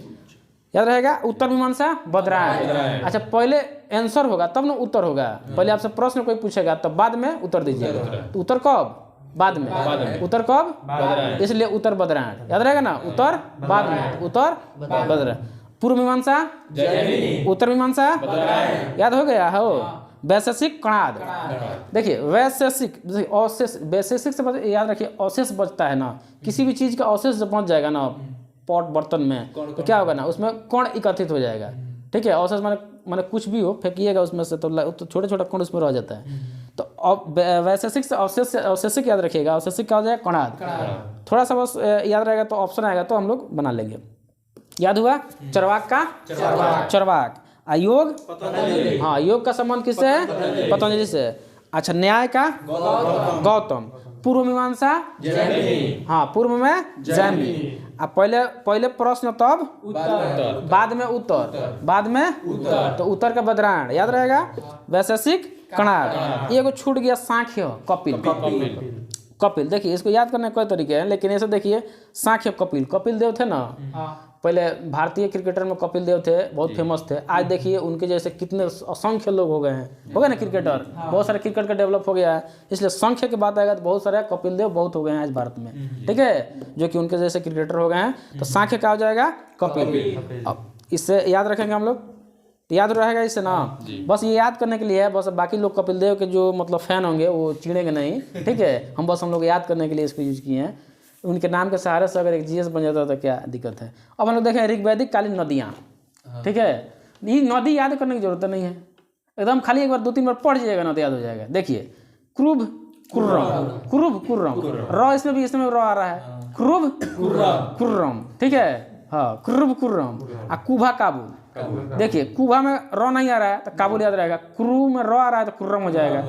याद रहेगा, उत्तर मीमांसा बदरायण। अच्छा पहले आंसर होगा तब ना उत्तर होगा, पहले आपसे प्रश्न कोई पूछेगा तब बाद में उत्तर दीजिएगा, तो उत्तर कब? बाद में। उत्तर कब? इसलिए उत्तर बदरायण याद रहेगा ना, उत्तर बाद में, उत्तर बदरायण। पूर्व मीमांसा उत्तर मीमांसा याद हो गया हो। वैशेषिक कणाद, देखिए वैशेषिक वैशेषिक से याद रखिए, अवशेष बचता है ना, किसी भी चीज का अवशेष जब पहुंच जाएगा ना पॉट बर्तन में, तो क्या होगा ना उसमें कण एकत्रित हो जाएगा, ठीक है। अवशेष माने कुछ भी हो फेंकिएगा उसमें से तो छोटे छोटे कण उसमें रह जाता है। तो वैशेषिक से अवशेषिक याद रखिएगा, अवशेषिक क्या हो जाएगा? कणाद। थोड़ा सा बस याद रहेगा तो ऑप्शन आएगा तो हम लोग बना लेंगे। याद हुआ चरवाक का चरवाक, योग हाँ योग का संबंध किससे है? पतंजलि से। अच्छा न्याय का गौतम, पूर्व मीमांसा हाँ पूर्व में जैमी। अब पहले प्रश्न तब बाद में उत्तर, तो उत्तर का बदरायण याद रहेगा। वैशेषिक कणाद, ये को छूट गया सांख्य कपिल। देखिए इसको याद करने के कई तरीके हैं, लेकिन ऐसे देखिए सांख्य कपिल देव थे ना, पहले भारतीय क्रिकेटर में कपिल देव थे, बहुत फेमस थे। आज देखिए उनके जैसे कितने असंख्य लोग हो गए ना क्रिकेटर, बहुत सारे क्रिकेट का डेवलप हो गया है। इसलिए संख्य की बात आएगा तो बहुत सारे कपिल देव बहुत हो गए हैं आज भारत में, ठीक है, जो कि उनके जैसे क्रिकेटर हो गए हैं। तो सांख्य क्या हो जाएगा? कपिल। अब इससे याद रखेंगे हम लोग, याद रहेगा इससे ना, बस ये याद करने के लिए है, बस बाकी लोग कपिल देव के जो मतलब फैन होंगे वो चिढ़ेंगे नहीं, ठीक है। हम लोग याद करने के लिए इसको यूज किए हैं। उनके नाम के सहारे से अगर एक जीएस बन जाता तो क्या दिक्कत है। अब हम लोग देखें ऋग्वैदिक कालीन नदियाँ, ठीक है, ये नदी याद करने की जरूरत नहीं है, एकदम खाली एक बार 2-3 बार पढ़ जाइएगा ना तो याद हो जाएगा। देखिए क्रुब कुर्रम, र इसमें र आ रहा है, क्रुब कुर्रम, ठीक है, हाँ क्रुब कुर्रम। आ कुभा काबुल, देखिए कुभा में र नहीं आ रहा है तो काबुल याद रहेगा, क्रू में र आ रहा है तो कुर्रम हो जाएगा,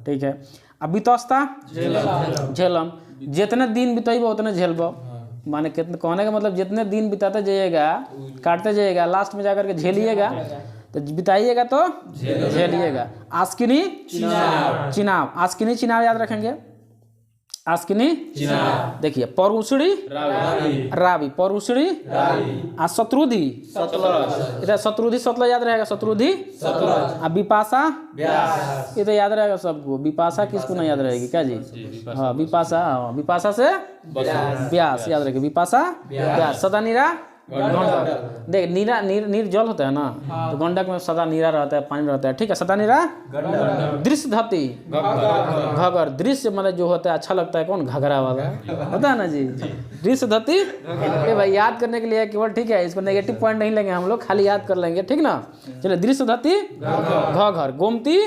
ठीक है। अब बितौस्ता झेलम, जितने दिन बिताइबो उतने झेलबो, माने कितने कहने का मतलब जितने दिन बिताते जाइएगा काटते जाइएगा, लास्ट में जाकर के झेलिएगा, तो बिताइएगा तो झेलिएगा। आस्किनी चिनाव, आस्किनी चिनाव याद रखेंगे, आस्किनी देखिए परुषणी रावी, परुषणी शत्रुधि इधर शत्रुधि सतलज याद रहेगा, शत्रुधि अब विपाशा ये तो याद रहेगा सबको। विपाशा किसको नहीं याद रहेगी क्या जी? हाँ विपाशा से व्यास याद रखेगा, विपाशा व्यास। सदा नीरा गंडक, देख नीर जल होता है ना, तो गंडक में सदा नीरा रहता है, पानी रहता है, ठीक है। सदा नीरा दृश्य धती घगर, दृश्य मतलब जो होता है अच्छा लगता है, कौन? घघरा वाला होता है ना जी, दृश्य धती। ये भाई याद करने के लिए केवल, ठीक है, इसको नेगेटिव पॉइंट नहीं लेंगे हम लोग, खाली याद कर लेंगे, ठीक ना। चलिए दृश्य धती घघर, गोमती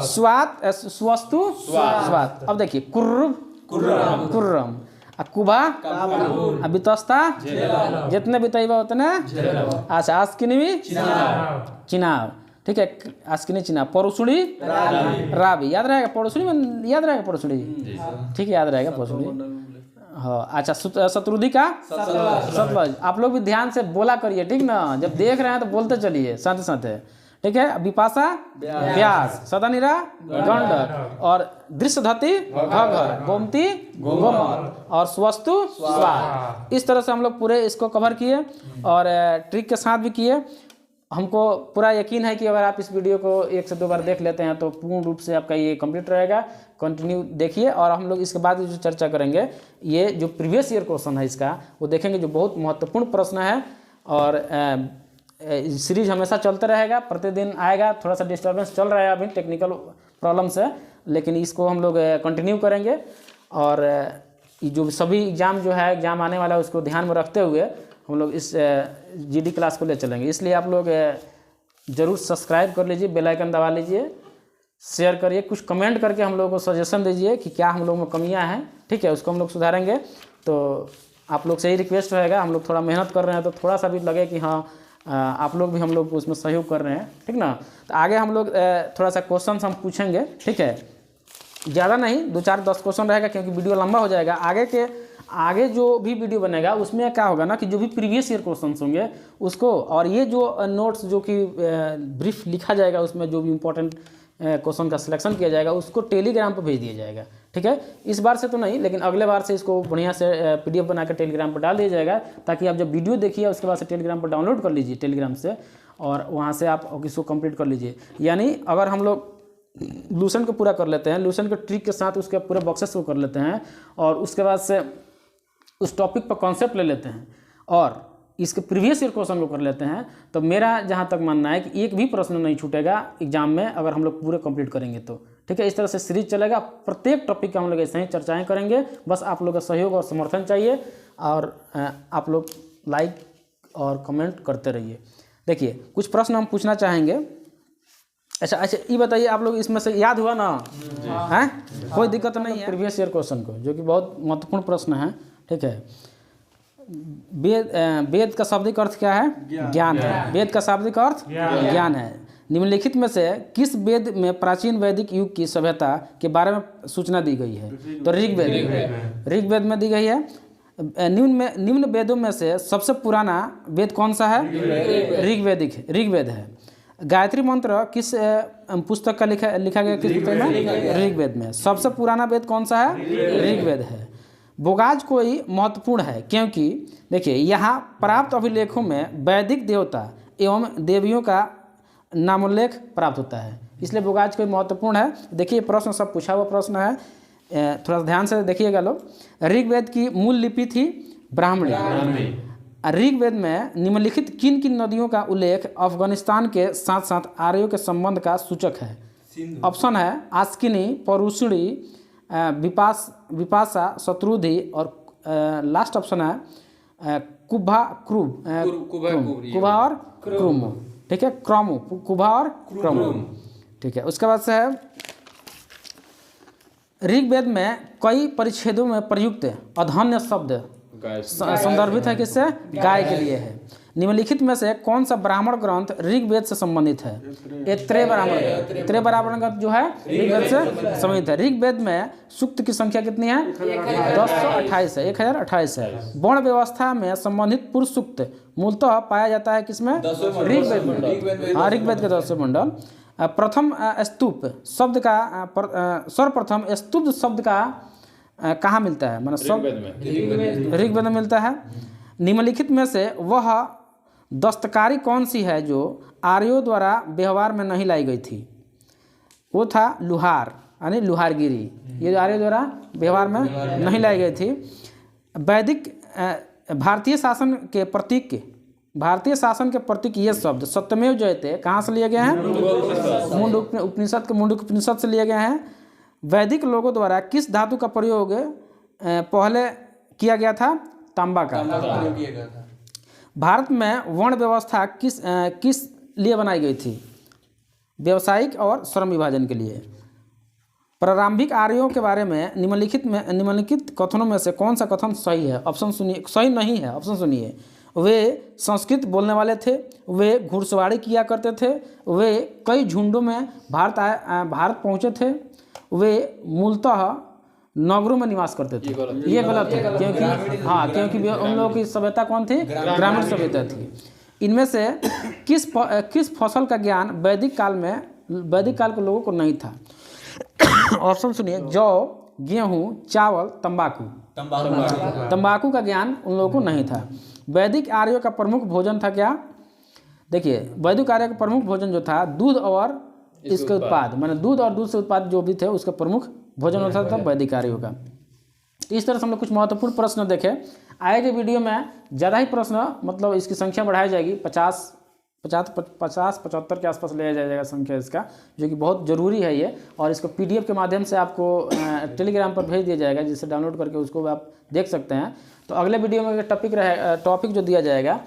स्वात स्वस्तु स्वात। अब देखिए कुर्रम, कुभा बितस्ता जितने बिताइबा उतने। अच्छा आस्किनी चिनाव, ठीक है, आस्किनी चिनाव। परुषणी रावी याद रहेगा, परुषणी में याद रहेगा, परुषणी ठीक है याद रहेगा, परुषणी हाँ। अच्छा शत्रुधि का सतलज, आप लोग भी ध्यान से बोला करिए, ठीक ना, जब देख रहे हैं तो बोलते चलिए साथ साथ, ठीक है। विपाशा व्यास, सदानीरा गंडक, और दृश्य धती घघर, गोमती गोमत, और स्वस्तु स्वाद। इस तरह से हम लोग पूरे इसको कवर किए और ट्रिक के साथ भी किए। हमको पूरा यकीन है कि अगर आप इस वीडियो को 1 से 2 बार देख लेते हैं तो पूर्ण रूप से आपका ये कंप्लीट रहेगा। कंटिन्यू देखिए, और हम लोग इसके बाद जो चर्चा करेंगे, ये जो प्रीवियस ईयर क्वेश्चन है इसका वो देखेंगे, जो बहुत महत्वपूर्ण प्रश्न है। और सीरीज हमेशा चलते रहेगा, प्रतिदिन आएगा। थोड़ा सा डिस्टर्बेंस चल रहा है अभी टेक्निकल प्रॉब्लम से, लेकिन इसको हम लोग कंटिन्यू करेंगे। और ये जो सभी एग्ज़ाम जो है, एग्ज़ाम आने वाला है, उसको ध्यान में रखते हुए हम लोग इस जीडी क्लास को ले चलेंगे। इसलिए आप लोग ज़रूर सब्सक्राइब कर लीजिए, बेल आइकन दबा लीजिए, शेयर करिए, कुछ कमेंट करके हम लोगों को सजेशन दीजिए कि क्या हम लोग में कमियां हैं, ठीक है, उसको हम लोग सुधारेंगे। तो आप लोग से ही रिक्वेस्ट रहेगा, हम लोग थोड़ा मेहनत कर रहे हैं तो थोड़ा सा भी लगे कि हाँ आप लोग भी हम लोग उसमें सहयोग कर रहे हैं, ठीक ना। तो आगे हम लोग थोड़ा सा क्वेश्चन हम पूछेंगे, ठीक है, ज़्यादा नहीं, 2-4-10 क्वेश्चन रहेगा, क्योंकि वीडियो लंबा हो जाएगा। आगे जो भी वीडियो बनेगा उसमें क्या होगा ना कि जो भी प्रीवियस ईयर क्वेश्चंस होंगे उसको, और ये जो नोट्स जो कि ब्रीफ लिखा जाएगा उसमें जो भी इंपॉर्टेंट क्वेश्चन का सिलेक्शन किया जाएगा उसको टेलीग्राम पर भेज दिया जाएगा, ठीक है। इस बार से तो नहीं, लेकिन अगले बार से इसको बढ़िया से PDF बना कर टेलीग्राम पर डाल दिया जाएगा, ताकि आप जब वीडियो देखिए उसके बाद से टेलीग्राम पर डाउनलोड कर लीजिए टेलीग्राम से, और वहाँ से आप इसको कंप्लीट कर लीजिए। यानी अगर हम लोग लूसन को पूरा कर लेते हैं, लूसन के ट्रिक के साथ उसके पूरे बॉक्सेस को कर लेते हैं, और उसके बाद से उस टॉपिक पर कॉन्सेप्ट ले लेते हैं और इसके प्रीवियस ईयर क्वेश्चन को कर लेते हैं, तो मेरा जहाँ तक मानना है कि एक भी प्रश्न नहीं छूटेगा एग्जाम में, अगर हम लोग पूरे कंप्लीट करेंगे तो, ठीक है। इस तरह से सीरीज चलेगा, प्रत्येक टॉपिक का हम लोग ऐसे ही चर्चाएं करेंगे। बस आप लोग का सहयोग और समर्थन चाहिए, और आप लोग लाइक और कमेंट करते रहिए। देखिए कुछ प्रश्न हम पूछना चाहेंगे। अच्छा, ये बताइए, आप लोग इसमें से याद हुआ ना? हैं, कोई दिक्कत नहीं है। प्रीवियस ईयर क्वेश्चन को, जो कि बहुत महत्वपूर्ण प्रश्न है, ठीक है। वेद का शाब्दिक अर्थ क्या है? ज्ञान है। वेद का शाब्दिक अर्थ ज्ञान है। निम्नलिखित में से किस वेद में प्राचीन वैदिक युग की सभ्यता के बारे में सूचना दी गई है? तो ऋग्वेद में दी गई है। निम्न वेदों में से सबसे पुराना वेद कौन सा है? ऋग्वेद है। गायत्री मंत्र किस पुस्तक का लिखा गया? किस पुस्तक में? ऋग्वेद में। सबसे पुराना वेद कौन सा है? ऋग्वेद है। बोगाज कोई महत्वपूर्ण है क्योंकि देखिए यहाँ प्राप्त अभिलेखों में वैदिक देवता एवं देवियों का नामोल्लेख प्राप्त होता है, इसलिए बोगाज कोई महत्वपूर्ण है। देखिए प्रश्न सब पूछा हुआ प्रश्न है, थोड़ा ध्यान से देखिएगा लोग। ऋग्वेद की मूल लिपि थी ब्राह्मणी। ऋग्वेद में निम्नलिखित किन किन नदियों का उल्लेख अफगानिस्तान के साथ साथ आर्यों के संबंध का सूचक है? ऑप्शन है आस्किनी, परुषणी, विपाशा, शत्रुधि, और लास्ट ऑप्शन है कुभा और क्रुम, ठीक है, कुभा और क्रम, ठीक है। उसके बाद से है ऋग्वेद में कई परिच्छेदों में प्रयुक्त अधन्य शब्द संदर्भित है किससे? गाय के लिए है। निम्नलिखित में से कौन सा ब्राह्मण ग्रंथ ऋग्वेद से संबंधित है? त्रय ब्राह्मण ग्रंथ जो है ऋग्वेद से संबंधित है। ऋग्वेद में सूक्त की संख्या कितनी है? 1028 है, 1028 है। वर्ण व्यवस्था में संबंधित पुरुष सूक्त मूलतः पाया जाता है किसमें? ऋग्वेद मंडल। हाँ, ऋग्वेद के 10 मंडल। प्रथम स्तूप शब्द का सर्वप्रथम स्तूप शब्द का कहाँ मिलता है? मतलब ऋग्वेद में मिलता है। निम्नलिखित में से वह दस्तकारी कौन सी है जो आर्यों द्वारा व्यवहार में नहीं लाई गई थी? वो था लुहार, यानी लुहारगिरी। ये आर्यों द्वारा व्यवहार में नहीं लाई गई थी। वैदिक भारतीय शासन के प्रतीक ये शब्द सत्यमेव जयते कहाँ से लिए गए हैं? मुंडक उपनिषद से लिए गए हैं। वैदिक लोगों द्वारा किस धातु का प्रयोग पहले किया गया था? तांबा का। भारत में वर्ण व्यवस्था किस लिए बनाई गई थी? व्यवसायिक और श्रम विभाजन के लिए। प्रारंभिक आर्यों के बारे में निम्नलिखित कथनों में से कौन सा कथन सही है? ऑप्शन सुनिए, सही नहीं है, ऑप्शन सुनिए। वे संस्कृत बोलने वाले थे, वे घुड़सवारी किया करते थे, वे कई झुंडों में भारत पहुँचे थे, वे मूलतः नगरों में निवास करते थे। ये गलत है, क्योंकि उन लोगों की सभ्यता कौन थी? ग्रामीण सभ्यता थी। इनमें से किस फसल का ज्ञान वैदिक काल के लोगों को नहीं था? ऑप्शन सुनिए, जौ, गेहूं, चावल, तंबाकू। तंबाकू का ज्ञान उन लोगों को नहीं था। वैदिक आर्यों का प्रमुख भोजन था क्या? देखिए वैदिक आर्य का प्रमुख भोजन जो था दूध और इसके उत्पाद, माने दूध और दूध से उत्पाद जो भी थे उसका प्रमुख भोजन होता था वैदिक आर्यों का। इस तरह से हम लोग कुछ महत्वपूर्ण प्रश्न देखे। आए के वीडियो में ज़्यादा ही प्रश्न, मतलब इसकी संख्या बढ़ाई जाएगी, 50-75 के आसपास ले जाया जाएगा संख्या इसका, जो कि बहुत ज़रूरी है ये। और इसको PDF के माध्यम से आपको टेलीग्राम पर भेज दिया जाएगा, जिससे डाउनलोड करके उसको आप देख सकते हैं। तो अगले वीडियो में टॉपिक जो दिया जाएगा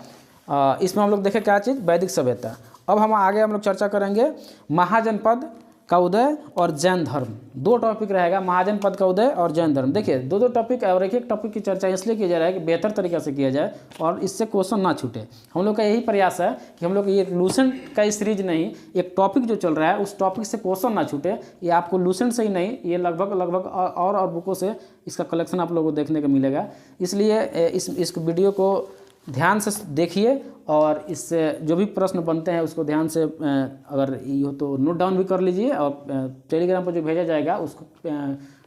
इसमें हम लोग देखें क्या चीज़, वैदिक सभ्यता। अब हम आगे हम लोग चर्चा करेंगे महाजनपद का उदय और जैन धर्म। 2 टॉपिक रहेगा, महाजनपद का उदय और जैन धर्म। देखिए 2 टॉपिक और एक टॉपिक की चर्चा इसलिए किया जा रहा है कि बेहतर तरीके से किया जाए और इससे क्वेश्चन ना छूटे। हम लोग का यही प्रयास है कि हम लोग ये लूसेंट का सीरीज नहीं, एक टॉपिक जो चल रहा है उस टॉपिक से क्वेश्चन ना छूटे। ये आपको लूसेंट से ही नहीं, ये लगभग और बुकों से इसका कलेक्शन आप लोगों को देखने को मिलेगा। इसलिए इस वीडियो को ध्यान से देखिए और इससे जो भी प्रश्न बनते हैं उसको ध्यान से अगर ये हो तो नोट डाउन भी कर लीजिए, और टेलीग्राम पर जो भेजा जाएगा उसको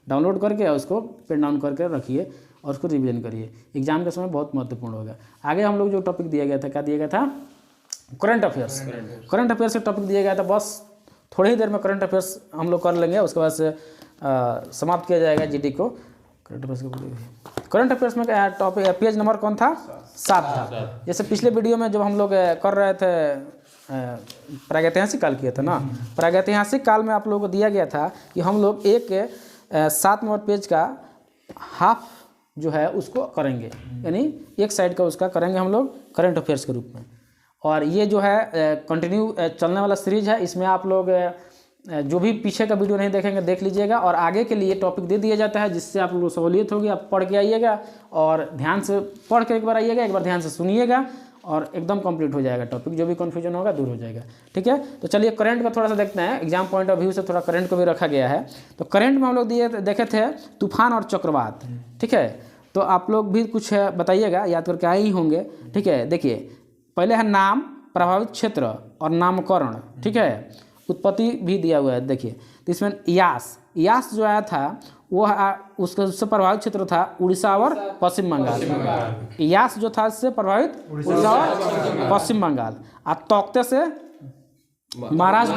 डाउनलोड करके उसको प्रिंट डाउन करके रखिए और उसको रिवीजन करिए। एग्जाम के समय बहुत महत्वपूर्ण होगा। आगे हम लोग जो टॉपिक दिया गया था, क्या दिया गया था, करंट अफेयर्स। करंट अफेयर्स का टॉपिक दिया गया था, बस थोड़ी ही देर में करंट अफेयर्स हम लोग कर लेंगे, उसके बाद से समाप्त किया जाएगा GD को। करंट अफेयर्स में टॉपिक पेज नंबर कौन था, 7 था। जैसे पिछले वीडियो में जब हम लोग कर रहे थे प्रागैतिहासिक काल किए थे ना, प्रागैतिहासिक काल में आप लोगों को दिया गया था कि हम लोग 7 नंबर पेज का हाफ जो है उसको करेंगे, यानी एक साइड का उसका करेंगे हम लोग करंट अफेयर्स के रूप में। और ये जो है कंटिन्यू चलने वाला सीरीज है। इसमें आप लोग जो भी पीछे का वीडियो नहीं देखेंगे देख लीजिएगा, और आगे के लिए टॉपिक दे दिया जाता है जिससे आप लोगों को सहूलियत होगी। आप पढ़ के आइएगा और ध्यान से पढ़ के एक बार आइएगा, एक बार ध्यान से सुनिएगा और एकदम कंप्लीट हो जाएगा टॉपिक। जो भी कन्फ्यूजन होगा दूर हो जाएगा, ठीक है। तो चलिए करंट का थोड़ा सा देखते हैं, एग्जाम पॉइंट ऑफ व्यू से थोड़ा करंट को भी रखा गया है। तो करंट में हम लोग देखे थे तूफान और चक्रवात, ठीक है। तो आप लोग भी कुछ बताइएगा, याद करके आए ही होंगे, ठीक है। देखिए पहले है नाम, प्रभावित क्षेत्र और नामकरण, ठीक है। उत्पत्ति भी दिया हुआ है, देखिए। तो इसमें यास जो आया था वो उससे प्रभावित क्षेत्र था उड़ीसा और पश्चिम बंगाल। यास जो था इससे प्रभावित उड़ीसा और पश्चिम बंगाल। और तौकते से महाराष्ट्र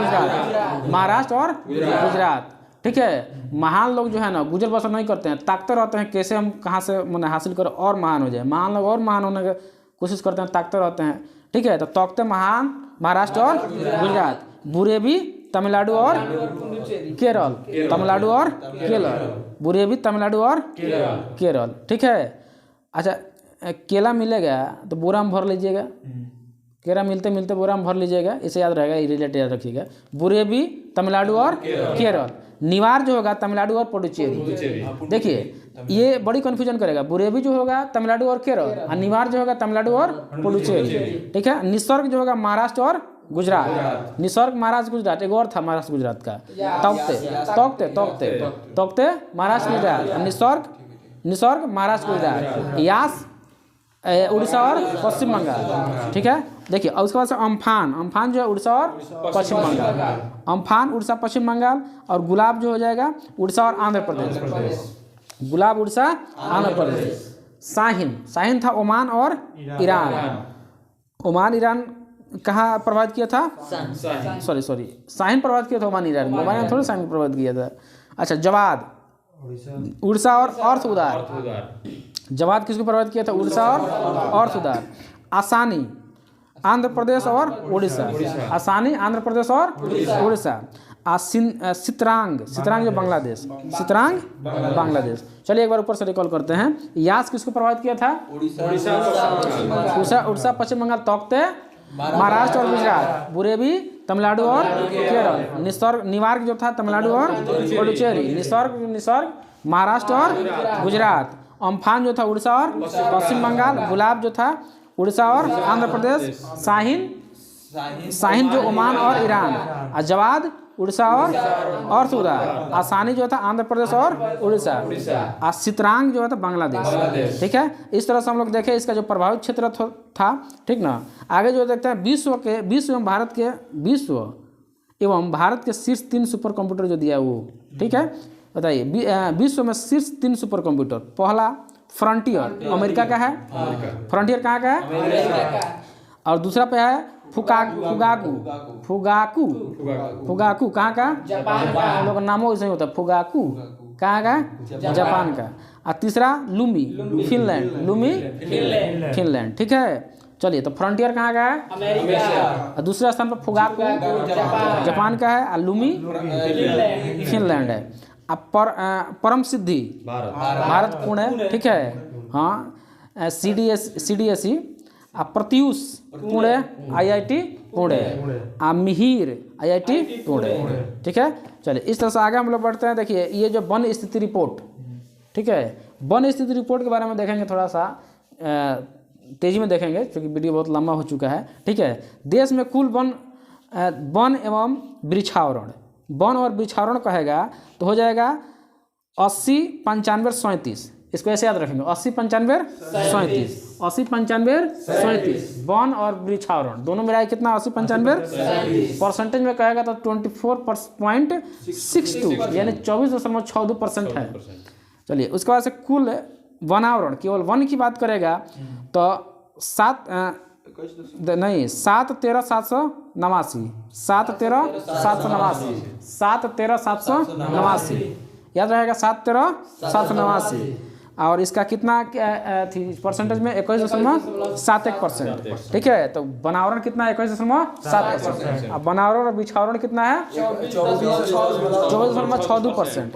और गुजरात, ठीक है। महान लोग जो है ना गुजर बसर नहीं करते हैं, ताकते रहते हैं कैसे हम कहाँ से मैंने हासिल करें और महान हो जाए। महान लोग और महान होने की कोशिश करते हैं, ताकते रहते हैं, ठीक है। तो तौकते महान महाराष्ट्र और गुजरात, बुरेबी तमिलनाडु और केरल, तमिलनाडु और केरल, बुरेबी तमिलनाडु और केरल, ठीक है। अच्छा केला मिलेगा तो बोरा में भर लीजिएगा, केला मिलते मिलते बोरा में भर लीजिएगा, इसे याद रहेगा, ये रिलेटेड याद रखिएगा। बुरेबी तमिलनाडु और केरल, निवार जो होगा तमिलनाडु और पुडुचेरी। देखिए ये बड़ी कन्फ्यूजन करेगा, बुरेबी जो होगा तमिलनाडु और केरल, और निवार जो होगा तमिलनाडु और पुडुचेरी, ठीक है। निसर्ग जो होगा महाराष्ट्र और गुजरात, निसर्ग महाराष्ट्र गुजरात, एक और था महाराष्ट्र गुजरात का, तौकते महाराष्ट्र गुजरात, निसर्ग महाराष्ट्र गुजरात, यास उड़ीसा और पश्चिम बंगाल, ठीक है। देखिए और उसके बाद से अम्फान जो है उड़ीसा और पश्चिम बंगाल, अम्फान उड़ीसा पश्चिम बंगाल। और गुलाब जो हो जाएगा उड़ीसा और आंध्र प्रदेश, गुलाब उड़ीसा आंध्र प्रदेश। शाहीन था ओमान और ईरान, ओमान ईरान कहाँ प्रभावित किया था, शाहीन प्रभावित किया था ओमान ईरान, ओमान थोड़ा शाहीन प्रभावित किया था। अच्छा जवाद उड़ीसा और अर्थ उदार, जवाद किसको प्रभावित किया था, उड़ीसा और अर्थ उदार। आसानी आंध्र प्रदेश और उड़ीसा, आसानी आंध्र प्रदेश और उड़ीसा। सितरांग जो बांग्लादेश, बांग्लादेश। चलिए एक बार ऊपर से रिकॉल करते हैं। यास किसको प्रभावित किया था, उड़ीसा पश्चिम बंगाल, तौकते महाराष्ट्र और गुजरात, बुरेबी तमिलनाडु और केरल, निवार्ग जो था तमिलनाडु और पुडुचेरी, निसर्ग महाराष्ट्र और गुजरात, अम्फान जो था उड़ीसा और पश्चिम बंगाल, गुलाब जो था उड़ीसा और आंध्र प्रदेश, शाहीन जो ओमान और ईरान, और जवाद उड़ीसा और अर्थ उदार। आसानी जो था आंध्र प्रदेश और उड़ीसा, और सितरांग जो था बांग्लादेश, ठीक है। इस तरह से हम लोग देखें इसका जो प्रभावित क्षेत्र था, ठीक ना। आगे जो देखते हैं विश्व एवं भारत के शीर्ष 3 सुपर कंप्यूटर जो दिया वो, ठीक है। बताइए विश्व में शीर्ष 3 सुपर कंप्यूटर। पहला फ्रंटियर अमेरिका का है, फ्रंटियर कहाँ का है, और दूसरा पे है फुगाकू फुगाकू फुगाकू कहाँ का? हम लोग का नामों ऐसे ही होता है। फुगाकू कहाँ का? जापान का। और तीसरा लुमी फिनलैंड, लुमी फिनलैंड। ठीक है, चलिए तो फ्रंटियर कहाँ का है? और दूसरे स्थान पर फुगाकू जापान का है और लुमी फिनलैंड है। अब परम सिद्धि भारत पुणे। ठीक है, हाँ CDSE। अब प्रत्यूष पुणे IIT पुणे। मिहिर IIT पुणे। ठीक है, चलिए इस तरह से आगे हम लोग बढ़ते हैं। देखिए ये जो वन स्थिति रिपोर्ट, ठीक है, वन स्थिति रिपोर्ट के बारे में देखेंगे, थोड़ा सा तेजी में देखेंगे क्योंकि वीडियो बहुत लंबा हो चुका है। ठीक है, देश में कुल वन एवं वृक्षावरण, वन और वृक्षावरण कहेगा तो हो जाएगा 80, 95, 37। इसको ऐसे याद रखेंगे 80, 95, 37, 80, 95, 37 वन और वृक्षावरण दोनों मिला कितना? 80, 95 परसेंटेज में कहेगा तो 24.62 यानी 24.62% है। चलिए उसके बाद से कुल वनावरण, केवल वन की बात करेगा तो 713,789 याद रहेगा 713,789। और इसका कितना थी परसेंटेज में? 21.71%। ठीक है, तो वनावरण कितना है? 21.7%। अब वनावरण और वृक्षावरण कितना है? 24.62%।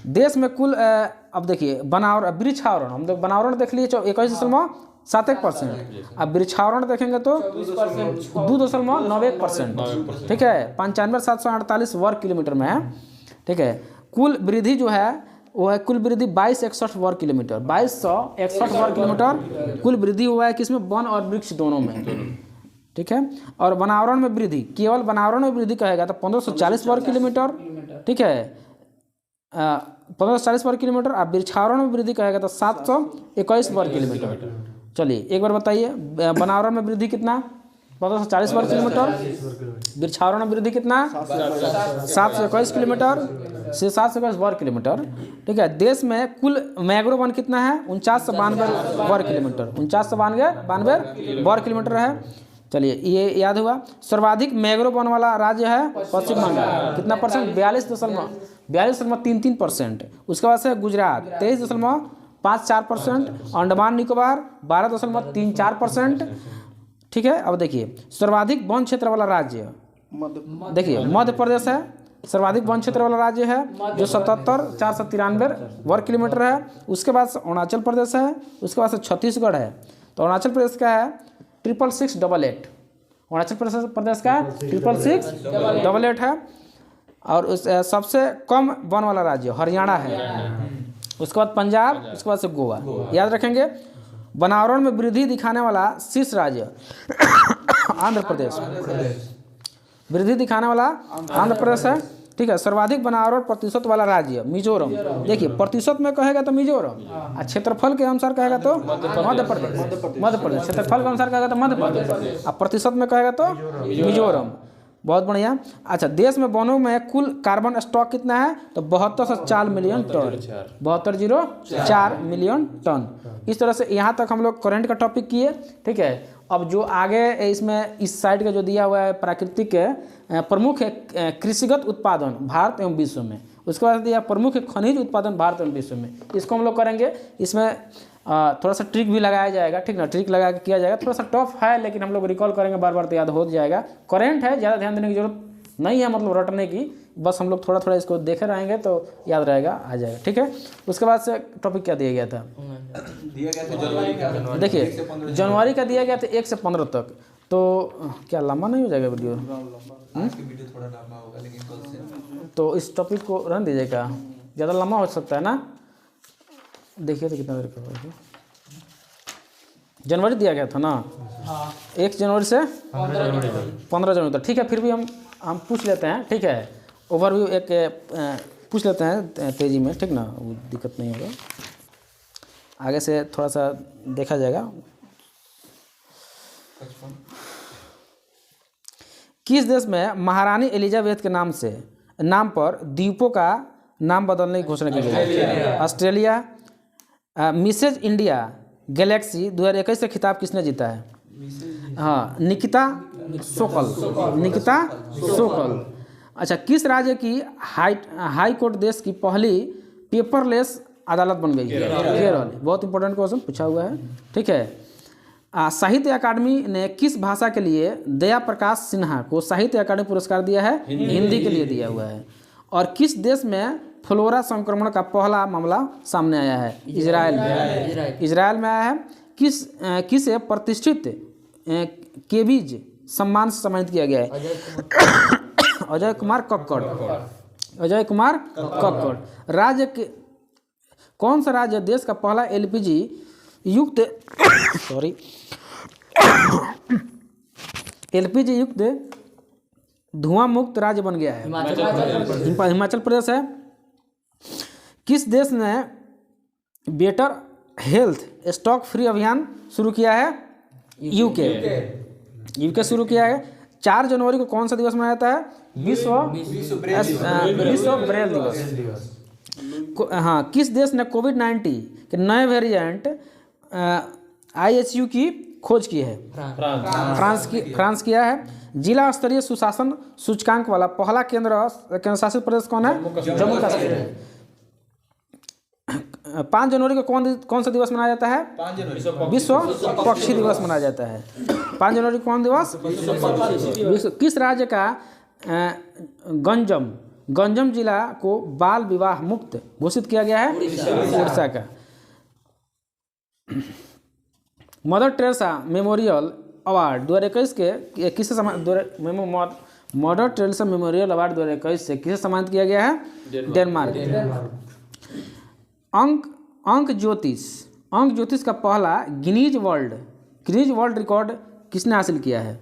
देश में कुल अब देखिए वनावरण वृक्षावरण, हम लोग वनावरण देख लिए 21.71%। अब वृक्षावरण देखेंगे तो 2.91%। ठीक है, 95,748 वर्ग किलोमीटर में है। ठीक है, कुल वृद्धि जो है वो है कुल वृद्धि 2261 वर्ग किलोमीटर, 2261 वर्ग किलोमीटर कुल वृद्धि हुआ है किसमें? वन और वृक्ष दोनों में। ठीक है, और वनावरण में वृद्धि, केवल वनावरण में वृद्धि कहेगा तो 1540 वर्ग किलोमीटर। ठीक है, 1540 वर्ग किलोमीटर। और वृक्षावरण में वृद्धि कहेगा तो 721 वर्ग किलोमीटर। चलिए एक बार बताइए, वनावरण में वृद्धि कितना? 1540 वर्ग किलोमीटर। वृक्षावरण में वृद्धि कितना? 721 किलोमीटर से 721 वर्ग किलोमीटर। ठीक है, देश में कुल मैंग्रोव वन कितना है? 4992 वर्ग किलोमीटर, 4992 वर्ग किलोमीटर है। चलिए ये याद हुआ। सर्वाधिक मैंग्रोव वन वाला राज्य है पश्चिम बंगाल, कितना परसेंट? 42.33%। उसके बाद से गुजरात 23.54%। अंडमान निकोबार 12.34%। ठीक है, अब देखिए सर्वाधिक वन क्षेत्र वाला राज्य, देखिए मध्य प्रदेश है, सर्वाधिक वन क्षेत्र वाला राज्य है जो 77,493 वर्ग किलोमीटर है। उसके बाद से अरुणाचल प्रदेश है, उसके बाद से छत्तीसगढ़ है। तो अरुणाचल प्रदेश का है 66688, अरुणाचल प्रदेश का 66688 है। और उस सबसे कम वन वाला राज्य हरियाणा है, उसके बाद पंजाब, उसके बाद से गोवा। याद रखेंगे। वनावरण में वृद्धि दिखाने वाला शीर्ष राज्य आंध्र प्रदेश, वृद्धि दिखाने वाला आंध्र प्रदेश है। ठीक है, सर्वाधिक वनावरण प्रतिशत वाला राज्य मिजोरम। देखिए प्रतिशत में कहेगा तो मिजोरम, और क्षेत्रफल के अनुसार कहेगा तो मध्य प्रदेश, क्षेत्रफल के अनुसार कहेगा तो मध्य प्रदेश, और प्रतिशत में कहेगा तो मिजोरम। बहुत बढ़िया। अच्छा, देश में वनों में कुल कार्बन स्टॉक कितना है? तो 7204 मिलियन टन, 7204 मिलियन टन। इस तरह से यहाँ तक हम लोग करंट का टॉपिक किए। ठीक है, अब जो आगे इसमें इस साइड का जो दिया हुआ है प्राकृतिक प्रमुख कृषिगत उत्पादन भारत एवं विश्व में, उसके बाद दिया प्रमुख खनिज उत्पादन भारत एवं विश्व में, इसको हम लोग करेंगे। इसमें थोड़ा सा ट्रिक भी लगाया जाएगा। ठीक ना, ट्रिक लगा के किया जाएगा। थोड़ा सा टफ है लेकिन हम लोग रिकॉल करेंगे बार बार तो याद हो जाएगा। करेंट है, ज़्यादा ध्यान देने की जरूरत नहीं है, मतलब रटने की, बस हम लोग थोड़ा थोड़ा इसको देखे रहेंगे तो याद रहेगा, आ जाएगा। ठीक है, उसके बाद से टॉपिक क्या दिया गया था? देखिए जनवरी का दिया गया था 1 से 15 तक। तो क्या लंबा नहीं हो जाएगा वीडियो? थोड़ा लंबा होगा लेकिन कल से तो इस टॉपिक को रहने दीजिएगा, ज़्यादा लंबा हो सकता है ना। देखिए तो कितना देर का होगा। जनवरी दिया गया था ना, 1 जनवरी से 15 जनवरी तक। ठीक है, फिर भी हम पूछ लेते हैं। ठीक है, ओवरव्यू एक पूछ लेते हैं तेज़ी में। ठीक ना, वो दिक्कत नहीं होगा, आगे से थोड़ा सा देखा जाएगा। किस देश में महारानी एलिजाबेथ के नाम पर द्वीपों का नाम बदलने की घोषणा की गई? ऑस्ट्रेलिया। मिसेज इंडिया गैलेक्सी 2021 से खिताब किसने जीता है? हाँ, निकिता सोकल। अच्छा, किस राज्य की हाई कोर्ट देश की पहली पेपरलेस अदालत बन गई? केरल। बहुत इंपॉर्टेंट क्वेश्चन पूछा हुआ है, ठीक है। साहित्य अकादमी ने किस भाषा के लिए दया प्रकाश सिन्हा को साहित्य अकादमी पुरस्कार दिया है? हिंदी के लिए दिया हुआ है। और किस देश में फ्लोरा संक्रमण का पहला मामला सामने आया है? इजराइल में आया है। किसे प्रतिष्ठित केबीज सम्मान से सम्मानित किया गया है? अजय कुमार कक्कड़। राज्य के कौन सा राज्य देश का पहला एलपीजी युक्त धुआं मुक्त राज्य बन गया है? हिमाचल प्रदेश है। किस देश ने बेटर हेल्थ स्टॉक फ्री अभियान शुरू किया है? यूके शुरू किया है। 4 जनवरी को कौन सा दिवस मनाया जाता है? विश्व ब्रेल दिवस। हाँ, किस देश ने कोविड-19 के नए वेरिएंट IHU की खोज की है? फ्रांस किया है। जिला स्तरीय सुशासन सूचकांक वाला पहला केंद्र शासित प्रदेश कौन है? जम्मू कश्मीर है। 5 जनवरी को कौन सा दिवस मनाया जाता है? 5 जनवरी विश्व पक्षी दिवस मनाया जाता है। 5 जनवरी कौन दिवस? किस राज्य का गंजम जिला को बाल विवाह मुक्त घोषित किया गया है? उड़ीसा का। मदर टेरेसा मेमोरियल अवार्ड 2021 के किसे मदर टेरेसा मेमोरियल अवार्ड 2021 से किसे सम्मानित किया गया है? डेनमार्क। अंक ज्योतिष का पहला गिनीज वर्ल्ड रिकॉर्ड किसने हासिल किया है?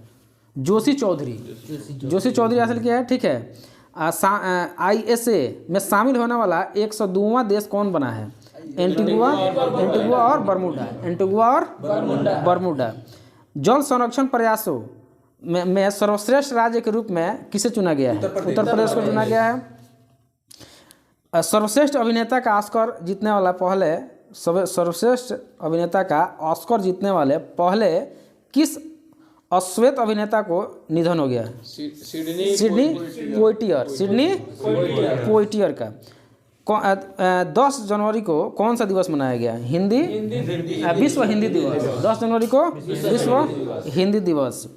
जोशी चौधरी हासिल किया है, ठीक है। ISA में शामिल होने वाला 102वां देश कौन बना है? एंटीगुआ और बरमूडा। जल संरक्षण प्रयासों में सर्वश्रेष्ठ राज्य के रूप में किसे चुना गया है? उत्तर प्रदेश को चुना गया है। सर्वश्रेष्ठ अभिनेता का ऑस्कर जीतने वाले पहले किस अश्वेत अभिनेता को निधन हो गया है? सिडनी पोइटियर का। 10 जनवरी को कौन सा दिवस मनाया गया? विश्व हिंदी दिवस। 10 जनवरी को विश्व हिंदी दिवस।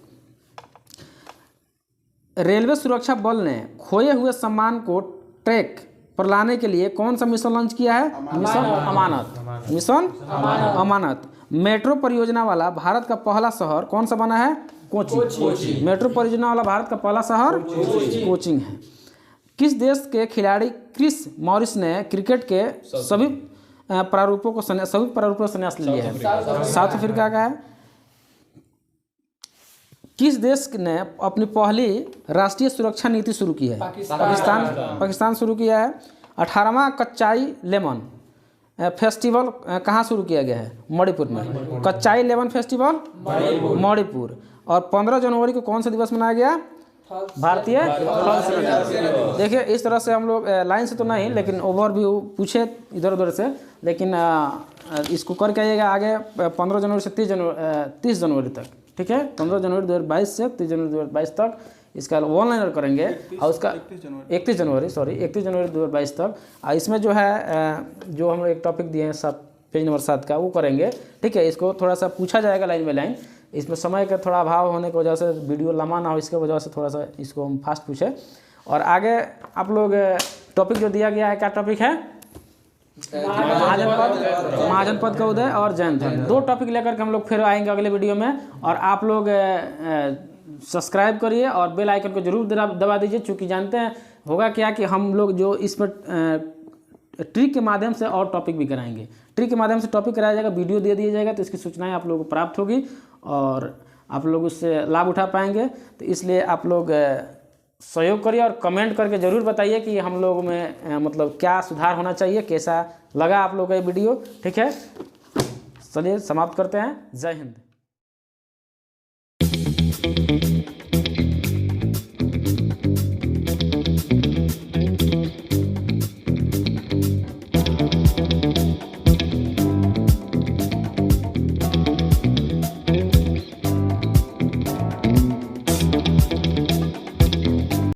रेलवे सुरक्षा बल ने खोए हुए सामान को ट्रैक पर लाने के लिए कौन सा मिशन लॉन्च किया है? मिशन अमानत। मेट्रो परियोजना वाला भारत का पहला शहर कौन सा बना है? कोची। मेट्रो परियोजना वाला भारत का पहला शहर कोचिंग है। किस देश के खिलाड़ी क्रिस मॉरिस ने क्रिकेट के सभी प्रारूपों से संन्यास लिया है? साउथ अफ्रीका का है। किस देश ने अपनी पहली राष्ट्रीय सुरक्षा नीति शुरू की है? पाकिस्तान शुरू किया है। 18वां कच्चाई लेमन फेस्टिवल कहाँ शुरू किया गया है? मणिपुर में। कच्चाई लेमन फेस्टिवल मणिपुर। और 15 जनवरी को कौन सा दिवस मनाया गया? भारतीय थल। देखिए, इस तरह से हम लोग लाइन से तो नहीं, लेकिन ओवरव्यू पूछे इधर उधर से, लेकिन इसको करके आइएगा आगे 15 जनवरी से 30 जनवरी तक, ठीक है। 15 जनवरी 2022 से 30 जनवरी 2022 तक इसका ऑनलाइन करेंगे। और उसका 31 जनवरी 2022 तक। इसमें जो है जो हम एक टॉपिक दिए हैं पेज नंबर 7 का, वो करेंगे, ठीक है। इसको थोड़ा सा पूछा जाएगा लाइन बाई लाइन। इसमें समय का थोड़ा अभाव होने की वजह से वीडियो लंबा ना हो, इसके वजह से थोड़ा सा इसको हम फास्ट पूछे। और आगे आप लोग टॉपिक जो दिया गया है, क्या टॉपिक है? महाजनपद का उदय और जैन धर्म। 2 टॉपिक लेकर के हम लोग फिर आएंगे अगले वीडियो में। और आप लोग सब्सक्राइब करिए और बेल आइकन को जरूर दबा दीजिए, क्योंकि जानते हैं होगा क्या कि हम लोग जो इस पर ट्रिक के माध्यम से और टॉपिक भी कराएंगे। ट्रिक के माध्यम से टॉपिक कराया जाएगा, वीडियो दे दिया जाएगा, तो इसकी सूचनाएं आप लोगों को प्राप्त होगी और आप लोग उससे लाभ उठा पाएंगे। तो इसलिए आप लोग सहयोग करिए और कमेंट करके ज़रूर बताइए कि हम लोग में मतलब क्या सुधार होना चाहिए, कैसा लगा आप लोगों का ये वीडियो, ठीक है। चलिए समाप्त करते हैं। जय हिंद।